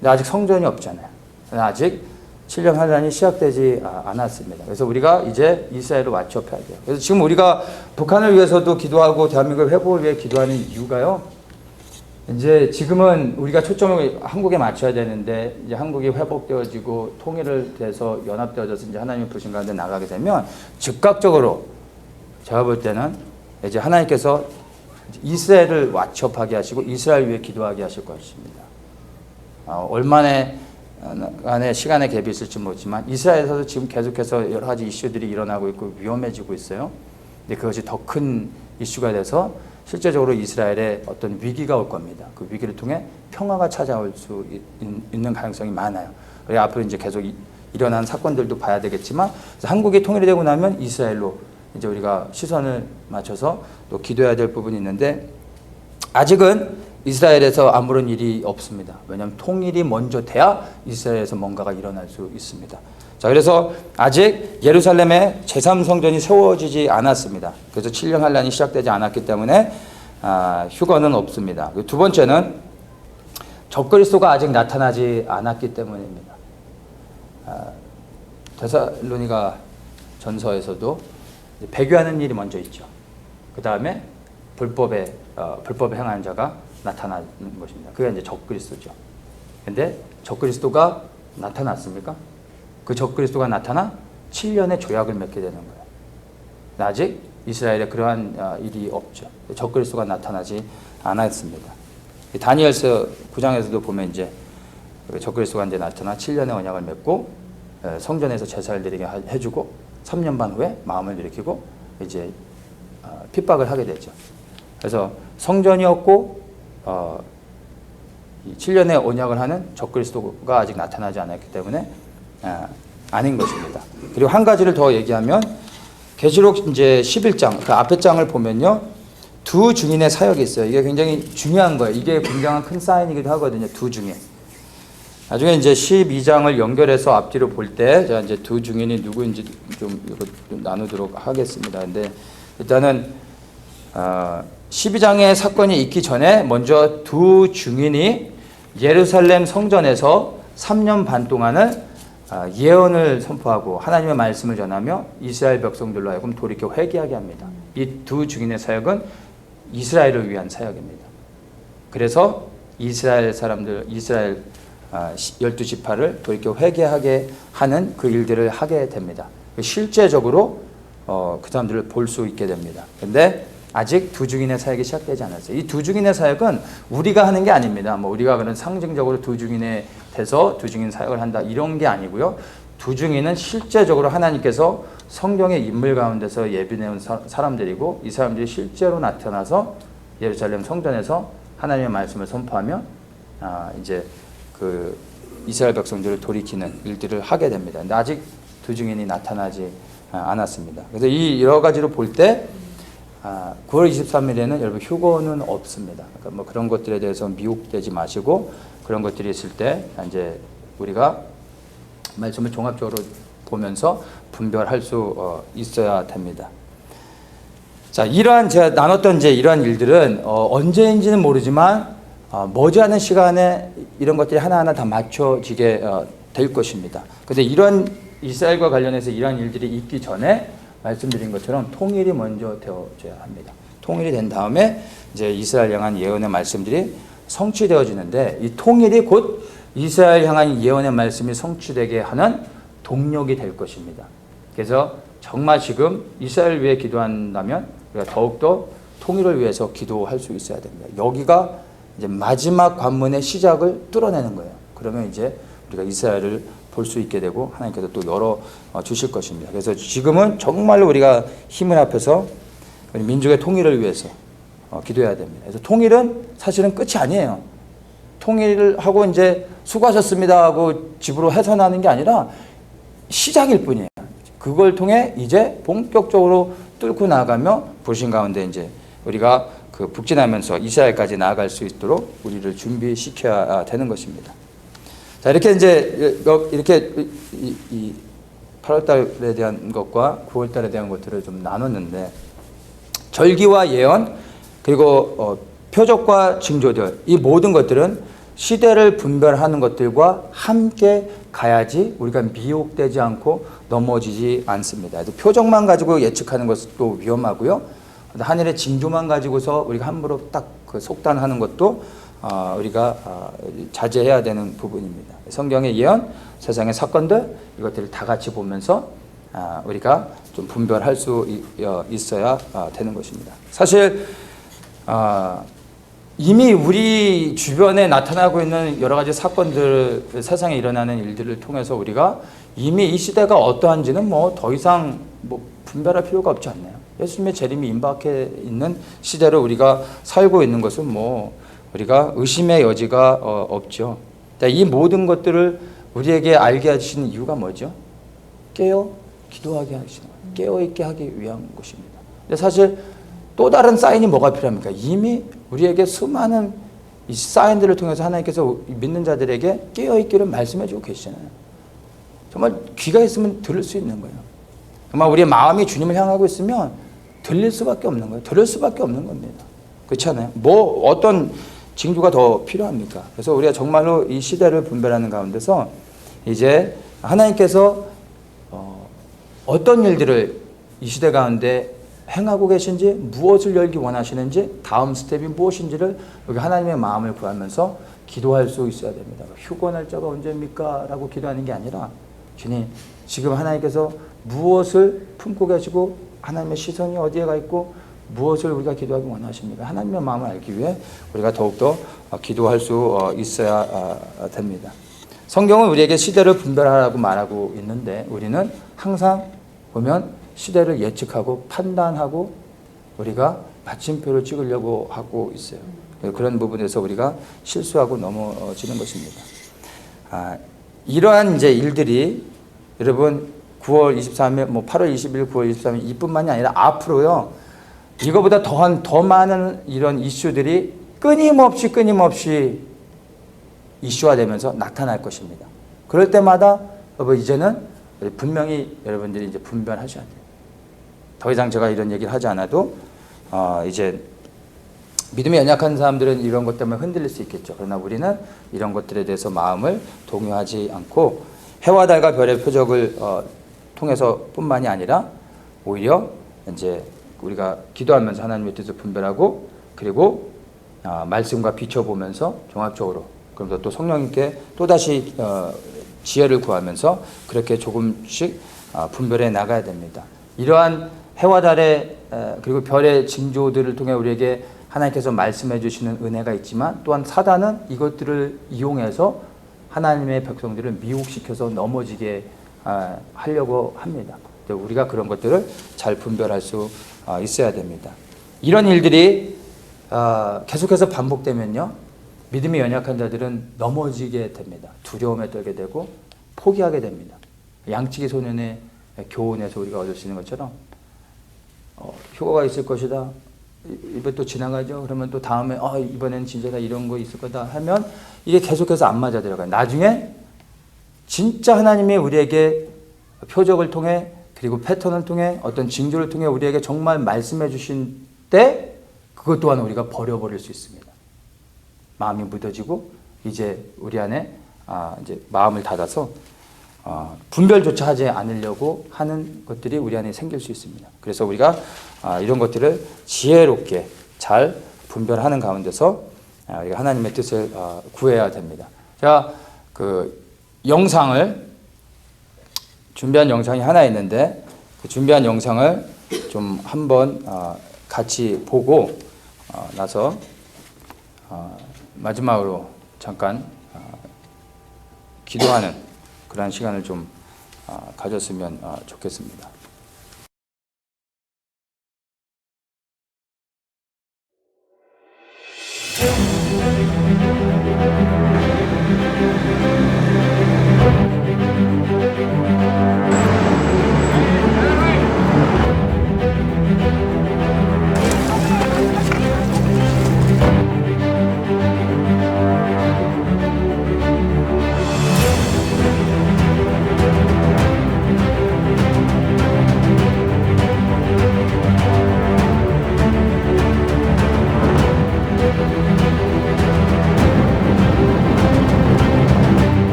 근데 아직 성전이 없잖아요. 아직 7년 환란이 시작되지 않았습니다. 그래서 우리가 이제 이스라엘을 왓츠업해야 돼요. 그래서 지금 우리가 북한을 위해서도 기도하고 대한민국 회복을 위해 기도하는 이유가요. 이제 지금은 우리가 초점을 한국에 맞춰야 되는데 이제 한국이 회복되어지고 통일을 돼서 연합되어져서 이제 하나님의 부르신 가운데 나가게 되면 즉각적으로 제가 볼 때는 이제 하나님께서 이스라엘을 왓츠업하게 하시고 이스라엘 위해 기도하게 하실 것입니다. 얼마나 안에 시간의 갭이 있을지 모르지만 이스라엘에서도 지금 계속해서 여러 가지 이슈들이 일어나고 있고 위험해지고 있어요. 근데 그것이 더 큰 이슈가 돼서 실제적으로 이스라엘에 어떤 위기가 올 겁니다. 그 위기를 통해 평화가 찾아올 수 있는 가능성이 많아요. 그리고 앞으로 이제 계속 일어난 사건들도 봐야 되겠지만 한국이 통일이 되고 나면 이스라엘로 이제 우리가 시선을 맞춰서 또 기도해야 될 부분이 있는데 아직은 이스라엘에서 아무런 일이 없습니다. 왜냐하면 통일이 먼저 돼야 이스라엘에서 뭔가가 일어날 수 있습니다. 자, 그래서 아직 예루살렘에 제3성전이 세워지지 않았습니다. 그래서 7년 환란이 시작되지 않았기 때문에 휴거는 없습니다. 두 번째는 적그리스도가 아직 나타나지 않았기 때문입니다. 데살로니가 전서에서도 배교하는 일이 먼저 있죠. 그 다음에 불법의 불법을 행하는 자가 나타나는 것입니다. 그게 이제 적그리스도죠. 근데 적그리스도가 나타났습니까? 그 적그리스도가 나타나 7년의 조약을 맺게 되는 거예요. 아직 이스라엘에 그러한 일이 없죠. 적그리스도가 나타나지 않았습니다. 다니엘서 9장에서도 보면 이제 적그리스도가 이제 나타나 7년의 언약을 맺고 성전에서 제사를 드리게 해주고 3년 반 후에 마음을 일으키고 이제 핍박을 하게 되죠. 그래서 성전이었고 7년의 언약을 하는 적그리스도가 아직 나타나지 않았기 때문에 아닌 것입니다. 그리고 한 가지를 더 얘기하면 계시록 이제 11장 그 앞에 장을 보면요, 두 증인의 사역이 있어요. 이게 굉장히 중요한 거예요. 이게 굉장한 큰 사인이기도 하거든요. 두 증인. 나중에 이제 12장을 연결해서 앞뒤로 볼 때 제가 이제 두 증인이 누구인지 좀 나누도록 하겠습니다. 근데 일단은 12장의 사건이 있기 전에 먼저 두 증인이 예루살렘 성전에서 3년 반 동안을 예언을 선포하고 하나님의 말씀을 전하며 이스라엘 백성들로 하여금 돌이켜 회개하게 합니다. 이 두 증인의 사역은 이스라엘을 위한 사역입니다. 그래서 이스라엘 사람들, 이스라엘 12지파를 돌이켜 회개하게 하는 그 일들을 하게 됩니다. 실제적으로 그 사람들을 볼 수 있게 됩니다. 근데 아직 두 증인의 사역이 시작되지 않았어요. 이 두 증인의 사역은 우리가 하는 게 아닙니다. 뭐 우리가 그런 상징적으로 두 증인에 대해서 두 증인 사역을 한다 이런 게 아니고요. 두 증인은 실제적으로 하나님께서 성경의 인물 가운데서 예비내온 사람들이고 이 사람들이 실제로 나타나서 예루살렘 성전에서 하나님의 말씀을 선포하며 이제 그 이스라엘 백성들을 돌이키는 일들을 하게 됩니다. 근데 아직 두 증인이 나타나지 않았습니다. 그래서 이 여러 가지로 볼 때 9월 23일에는 여러분 휴거는 없습니다. 그러니까 뭐 그런 것들에 대해서 미혹되지 마시고 그런 것들이 있을 때 이제 우리가 말씀을 종합적으로 보면서 분별할 수 있어야 됩니다. 자, 이러한 제가 나눴던 이제 이러한 일들은 언제인지는 모르지만 머지않은 시간에 이런 것들이 하나하나 다 맞춰지게 될 것입니다. 그런데 이러한 이스라엘과 관련해서 이러한 일들이 있기 전에 말씀드린 것처럼 통일이 먼저 되어져야 합니다. 통일이 된 다음에 이제 이스라엘 향한 예언의 말씀들이 성취되어지는데 이 통일이 곧 이스라엘 향한 예언의 말씀이 성취되게 하는 동력이 될 것입니다. 그래서 정말 지금 이스라엘 위해 기도한다면 우리가 더욱더 통일을 위해서 기도할 수 있어야 됩니다. 여기가 이제 마지막 관문의 시작을 뚫어내는 거예요. 그러면 이제 우리가 이스라엘을 볼 수 있게 되고 하나님께서 또 열어 주실 것입니다. 그래서 지금은 정말로 우리가 힘을 합해서 우리 민족의 통일을 위해서 기도해야 됩니다. 그래서 통일은 사실은 끝이 아니에요. 통일을 하고 이제 수고하셨습니다 하고 집으로 해산하는 게 아니라 시작일 뿐이에요. 그걸 통해 이제 본격적으로 뚫고 나가며 부르신 가운데 이제 우리가 그 북진하면서 이스라엘까지 나아갈 수 있도록 우리를 준비시켜야 되는 것입니다. 자, 이렇게 이제 이렇게 이 8월달에 대한 것과 9월달에 대한 것들을 좀 나눴는데 절기와 예언 그리고 표적과 징조들 이 모든 것들은 시대를 분별하는 것들과 함께 가야지 우리가 미혹되지 않고 넘어지지 않습니다. 표적만 가지고 예측하는 것도 위험하고요. 하늘의 징조만 가지고서 우리가 함부로 딱 그 속단하는 것도 우리가 자제해야 되는 부분입니다. 성경의 예언, 세상의 사건들 이것들을 다 같이 보면서 우리가 좀 분별할 수 있어야 되는 것입니다. 사실 이미 우리 주변에 나타나고 있는 여러 가지 사건들, 세상에 일어나는 일들을 통해서 우리가 이미 이 시대가 어떠한지는 뭐 더 이상 뭐 분별할 필요가 없지 않나요? 예수님의 재림이 임박해 있는 시대로 우리가 살고 있는 것은 뭐 우리가 의심의 여지가 없죠. 이 모든 것들을 우리에게 알게 하시는 이유가 뭐죠? 깨어 기도하게 하시는 거예요. 깨어 있게 하기 위한 것입니다. 근데 사실 또 다른 사인이 뭐가 필요합니까? 이미 우리에게 수많은 이 사인들을 통해서 하나님께서 믿는 자들에게 깨어 있기를 말씀해 주고 계시잖아요. 정말 귀가 있으면 들을 수 있는 거예요. 정말 우리의 마음이 주님을 향하고 있으면 들릴 수밖에 없는 거예요. 들을 수밖에 없는 겁니다. 그렇지 않아요? 뭐 어떤 징조가 더 필요합니까? 그래서 우리가 정말로 이 시대를 분별하는 가운데서 이제 하나님께서 어떤 일들을 이 시대 가운데 행하고 계신지, 무엇을 열기 원하시는지, 다음 스텝이 무엇인지를 여기 하나님의 마음을 구하면서 기도할 수 있어야 됩니다. 휴거 날짜가 언제입니까? 라고 기도하는 게 아니라, 주님, 지금 하나님께서 무엇을 품고 계시고 하나님의 시선이 어디에 가 있고 무엇을 우리가 기도하기 원하십니까? 하나님의 마음을 알기 위해 우리가 더욱더 기도할 수 있어야 됩니다. 성경은 우리에게 시대를 분별하라고 말하고 있는데, 우리는 항상 보면 시대를 예측하고 판단하고 우리가 받침표를 찍으려고 하고 있어요. 그런 부분에서 우리가 실수하고 넘어지는 것입니다. 이러한 이제 일들이 여러분 9월 23일, 8월 20일, 9월 23일 이뿐만이 아니라 앞으로요, 이거보다 더 많은 이런 이슈들이 끊임없이 이슈화되면서 나타날 것입니다. 그럴 때마다 여러분 이제는 분명히 여러분들이 이제 분별하셔야 돼요. 더 이상 제가 이런 얘기를 하지 않아도 이제 믿음이 연약한 사람들은 이런 것 때문에 흔들릴 수 있겠죠. 그러나 우리는 이런 것들에 대해서 마음을 동요하지 않고 해와 달과 별의 표적을 통해서 뿐만이 아니라 오히려 이제 우리가 기도하면서 하나님의 뜻을 분별하고, 그리고 말씀과 비춰보면서 종합적으로, 그러면서 또 성령님께 또다시 지혜를 구하면서 그렇게 조금씩 분별해 나가야 됩니다. 이러한 해와 달의 그리고 별의 징조들을 통해 우리에게 하나님께서 말씀해 주시는 은혜가 있지만, 또한 사단은 이것들을 이용해서 하나님의 백성들을 미혹시켜서 넘어지게 하려고 합니다. 우리가 그런 것들을 잘 분별할 수 있어야 됩니다. 이런 일들이 계속해서 반복되면요, 믿음이 연약한 자들은 넘어지게 됩니다. 두려움에 떨게 되고 포기하게 됩니다. 양치기 소년의 교훈에서 우리가 얻을 수 있는 것처럼 휴거가 있을 것이다, 이번 또 지나가죠. 그러면 또 다음에 이번에는 진짜 다 이런 거 있을 거다 하면 이게 계속해서 안 맞아 들어가요. 나중에 진짜 하나님이 우리에게 표적을 통해, 그리고 패턴을 통해, 어떤 징조를 통해 우리에게 정말 말씀해 주신 때 그것 또한 우리가 버려버릴 수 있습니다. 마음이 무뎌지고 이제 우리 안에 이제 마음을 닫아서 분별조차 하지 않으려고 하는 것들이 우리 안에 생길 수 있습니다. 그래서 우리가 이런 것들을 지혜롭게 잘 분별하는 가운데서 우리가 하나님의 뜻을 구해야 됩니다. 제가 그 영상을 준비한 영상이 하나 있는데, 그 준비한 영상을 좀 한번 같이 보고 나서 마지막으로 잠깐 기도하는 그런 시간을 좀 가졌으면 좋겠습니다.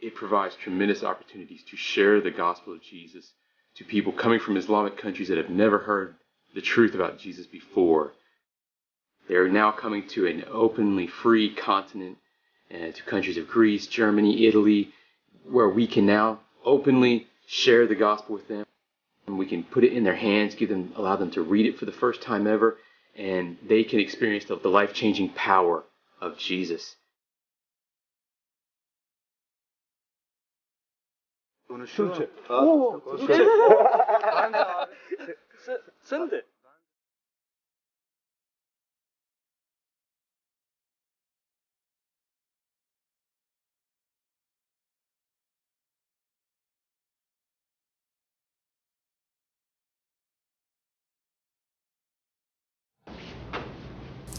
it provides tremendous opportunities to share the gospel of Jesus to people coming from Islamic countries that have never heard the truth about Jesus before. They are now coming to an openly free continent, to countries of Greece, Germany, Italy, where we can now openly share the gospel with them. And we can put it in their hands, allow them to read it for the first time ever, and they can experience the life-changing power of Jesus.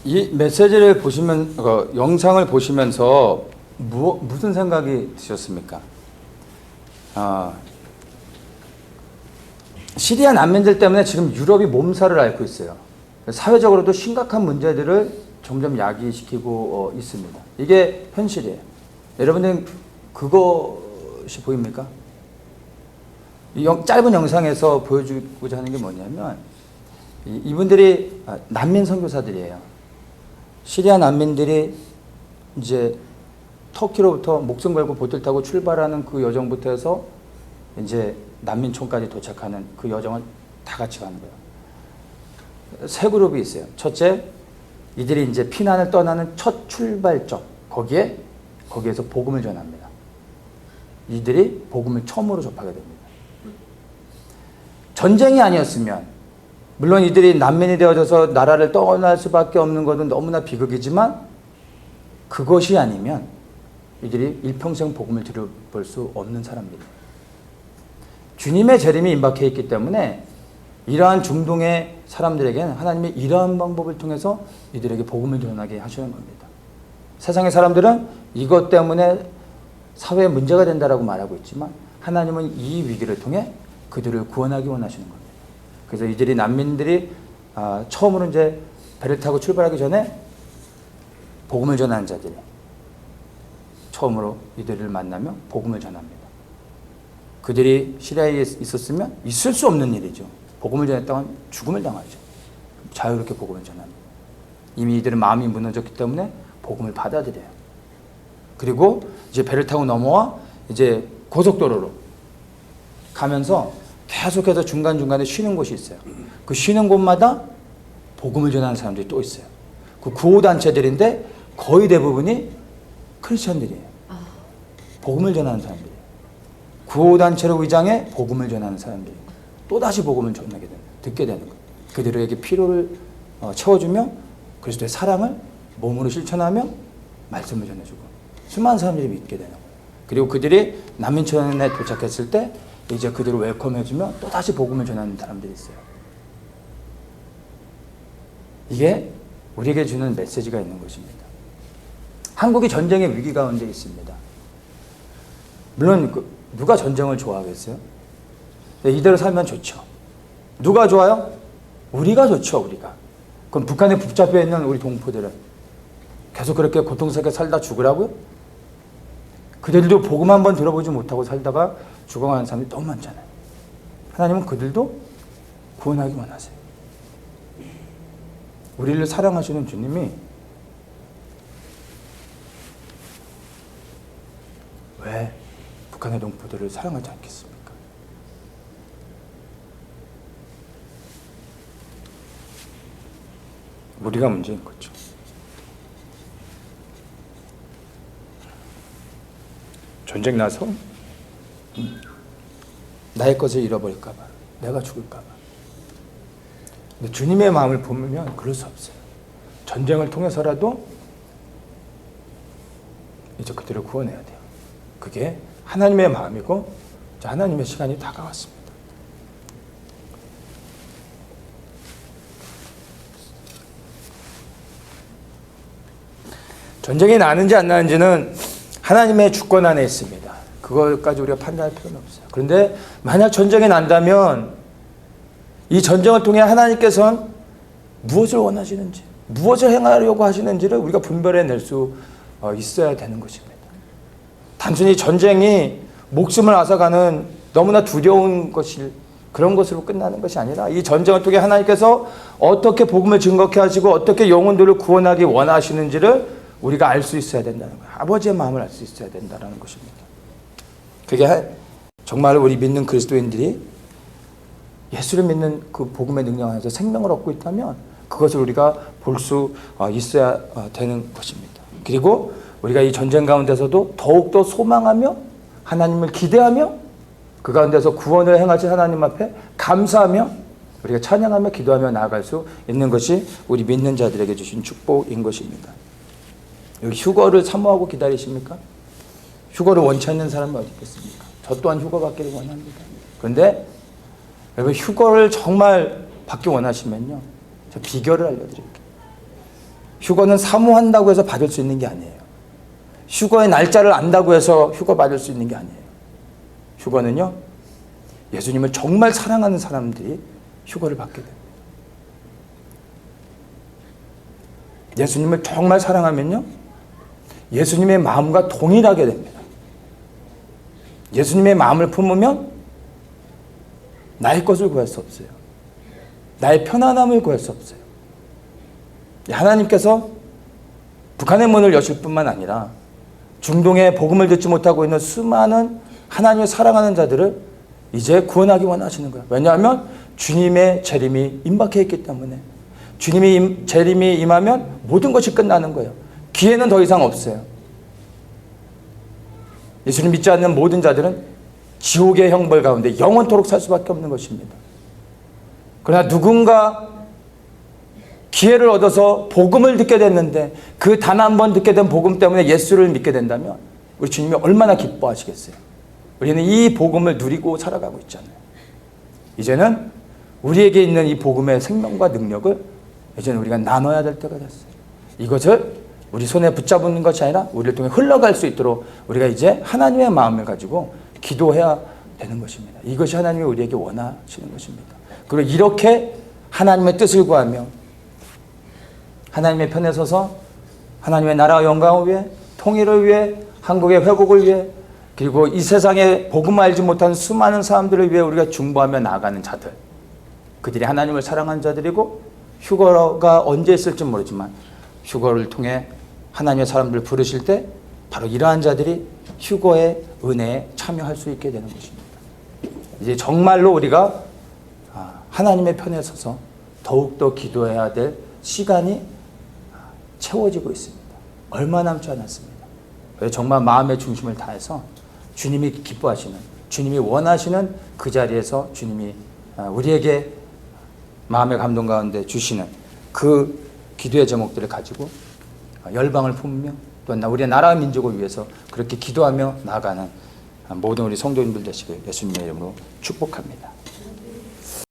이 메시지를 보시면 영상을 보시면서 무슨 생각이 드셨습니까? 시리아 난민들 때문에 지금 유럽이 몸살을 앓고 있어요. 사회적으로도 심각한 문제들을 점점 야기시키고 있습니다. 이게 현실이에요. 여러분들 그것이 보입니까? 이 짧은 영상에서 보여주고자 하는 게 뭐냐면 이분들이 난민 선교사들이에요. 시리아 난민들이 이제 터키로부터 목숨 걸고 보트를 타고 출발하는 그 여정부터 해서 이제 난민촌까지 도착하는 그 여정을 다 같이 가는 거예요. 세 그룹이 있어요. 첫째, 이들이 이제 피난을 떠나는 첫 출발점, 거기에서 복음을 전합니다. 이들이 복음을 처음으로 접하게 됩니다. 전쟁이 아니었으면 물론 이들이 난민이 되어져서 나라를 떠날 수밖에 없는 것은 너무나 비극이지만 그것이 아니면 이들이 일평생 복음을 들어볼 수 없는 사람들이에요. 주님의 재림이 임박해 있기 때문에 이러한 중동의 사람들에게는 하나님이 이러한 방법을 통해서 이들에게 복음을 전하게 하시는 겁니다. 세상의 사람들은 이것 때문에 사회에 문제가 된다라고 말하고 있지만 하나님은 이 위기를 통해 그들을 구원하기 원하시는 겁니다. 그래서 이들이 난민들이 처음으로 이제 배를 타고 출발하기 전에 복음을 전하는 자들이 처음으로 이들을 만나며 복음을 전합니다. 그들이 시리아에 있었으면 있을 수 없는 일이죠. 복음을 전했다면 죽음을 당하죠. 자유롭게 복음을 전합니다. 이미 이들은 마음이 무너졌기 때문에 복음을 받아들여요. 그리고 이제 배를 타고 넘어와 이제 고속도로로 가면서 계속해서 중간중간에 쉬는 곳이 있어요. 그 쉬는 곳마다 복음을 전하는 사람들이 또 있어요. 그 구호단체들인데 거의 대부분이 크리스천들이에요. 복음을 전하는 사람들이에요. 구호단체로 위장해 복음을 전하는 사람들이 또다시 복음을 듣게 되는 거예요. 그들에게 피로를 채워주며 그리스도의 사랑을 몸으로 실천하며 말씀을 전해주고 수많은 사람들이 믿게 되는 거예요. 그리고 그들이 난민촌에 도착했을 때 이제 그들을 웰컴해주며 또다시 복음을 전하는 사람들이 있어요. 이게 우리에게 주는 메시지가 있는 것입니다. 한국이 전쟁의 위기 가운데 있습니다. 물론 누가 전쟁을 좋아하겠어요? 이대로 살면 좋죠. 누가 좋아요? 우리가 좋죠. 우리가. 그럼 북한에 붙잡혀 있는 우리 동포들은 계속 그렇게 고통스럽게 살다 죽으라고요? 그들도 복음 한번 들어보지 못하고 살다가 죽어가는 사람이 너무 많잖아요. 하나님은 그들도 구원하기 원하세요. 우리를 사랑하시는 주님이 왜 북한의 동포들을 사랑하지 않겠습니까? 우리가 문제인 거죠. 전쟁 나서 나의 것을 잃어버릴까 봐, 내가 죽을까 봐. 근데 주님의 마음을 보면 그럴 수 없어요. 전쟁을 통해서라도 이제 그들을 구원해야 돼요. 그게 하나님의 마음이고 하나님의 시간이 다가왔습니다. 전쟁이 나는지 안 나는지는 하나님의 주권 안에 있습니다. 그걸까지 우리가 판단할 필요는 없어요. 그런데 만약 전쟁이 난다면 이 전쟁을 통해 하나님께서는 무엇을 원하시는지, 무엇을 행하려고 하시는지를 우리가 분별해낼 수 있어야 되는 것입니다. 단순히 전쟁이 목숨을 앗아가는 너무나 두려운 것이 그런 것으로 끝나는 것이 아니라 이 전쟁을 통해 하나님께서 어떻게 복음을 증거케 하시고 어떻게 영혼들을 구원하기 원하시는지를 우리가 알 수 있어야 된다는 거예요. 아버지의 마음을 알 수 있어야 된다는 것입니다. 그게 정말 우리 믿는 그리스도인들이 예수를 믿는 그 복음의 능력 안에서 생명을 얻고 있다면 그것을 우리가 볼 수 있어야 되는 것입니다. 그리고 우리가 이 전쟁 가운데서도 더욱더 소망하며 하나님을 기대하며 그 가운데서 구원을 행하신 하나님 앞에 감사하며 우리가 찬양하며 기도하며 나아갈 수 있는 것이 우리 믿는 자들에게 주신 축복인 것입니다. 여기 휴거를 사모하고 기다리십니까? 휴거를 원치 않는 사람이 어디 있겠습니까? 저 또한 휴거 받기를 원합니다. 그런데 여러분 휴거를 정말 받기 원하시면요, 저 비결을 알려드릴게요. 휴거는 사모한다고 해서 받을 수 있는 게 아니에요. 휴거의 날짜를 안다고 해서 휴거 받을 수 있는 게 아니에요. 휴거는요, 예수님을 정말 사랑하는 사람들이 휴거를 받게 돼요. 예수님을 정말 사랑하면요, 예수님의 마음과 동일하게 됩니다. 예수님의 마음을 품으면 나의 것을 구할 수 없어요. 나의 편안함을 구할 수 없어요. 하나님께서 북한의 문을 여실 뿐만 아니라 중동에 복음을 듣지 못하고 있는 수많은 하나님을 사랑하는 자들을 이제 구원하기 원하시는 거예요. 왜냐하면 주님의 재림이 임박해 있기 때문에. 주님의 재림이 임하면 모든 것이 끝나는 거예요. 기회는 더 이상 없어요. 예수님 믿지 않는 모든 자들은 지옥의 형벌 가운데 영원토록 살 수밖에 없는 것입니다. 그러나 누군가 기회를 얻어서 복음을 듣게 됐는데 그 단 한 번 듣게 된 복음 때문에 예수를 믿게 된다면 우리 주님이 얼마나 기뻐하시겠어요. 우리는 이 복음을 누리고 살아가고 있잖아요. 이제는 우리에게 있는 이 복음의 생명과 능력을 이제는 우리가 나눠야 될 때가 됐어요. 이것을 우리 손에 붙잡는 것이 아니라 우리를 통해 흘러갈 수 있도록 우리가 이제 하나님의 마음을 가지고 기도해야 되는 것입니다. 이것이 하나님이 우리에게 원하시는 것입니다. 그리고 이렇게 하나님의 뜻을 구하며 하나님의 편에 서서 하나님의 나라와 영광을 위해, 통일을 위해, 한국의 회복을 위해, 그리고 이 세상에 복음을 알지 못하는 수많은 사람들을 위해 우리가 중보하며 나아가는 자들, 그들이 하나님을 사랑하는 자들이고 휴거가 언제 있을지 모르지만 휴거를 통해 하나님의 사람들을 부르실 때 바로 이러한 자들이 휴거의 은혜에 참여할 수 있게 되는 것입니다. 이제 정말로 우리가 하나님의 편에 서서 더욱더 기도해야 될 시간이 채워지고 있습니다. 얼마 남지 않았습니다. 정말 마음의 중심을 다해서 주님이 기뻐하시는, 주님이 원하시는 그 자리에서 주님이 우리에게 마음의 감동 가운데 주시는 그 기도의 제목들을 가지고 열방을 품으며 또 우리의 나라와 민족을 위해서 그렇게 기도하며 나아가는 모든 우리 성도님들 되시길 예수님의 이름으로 축복합니다.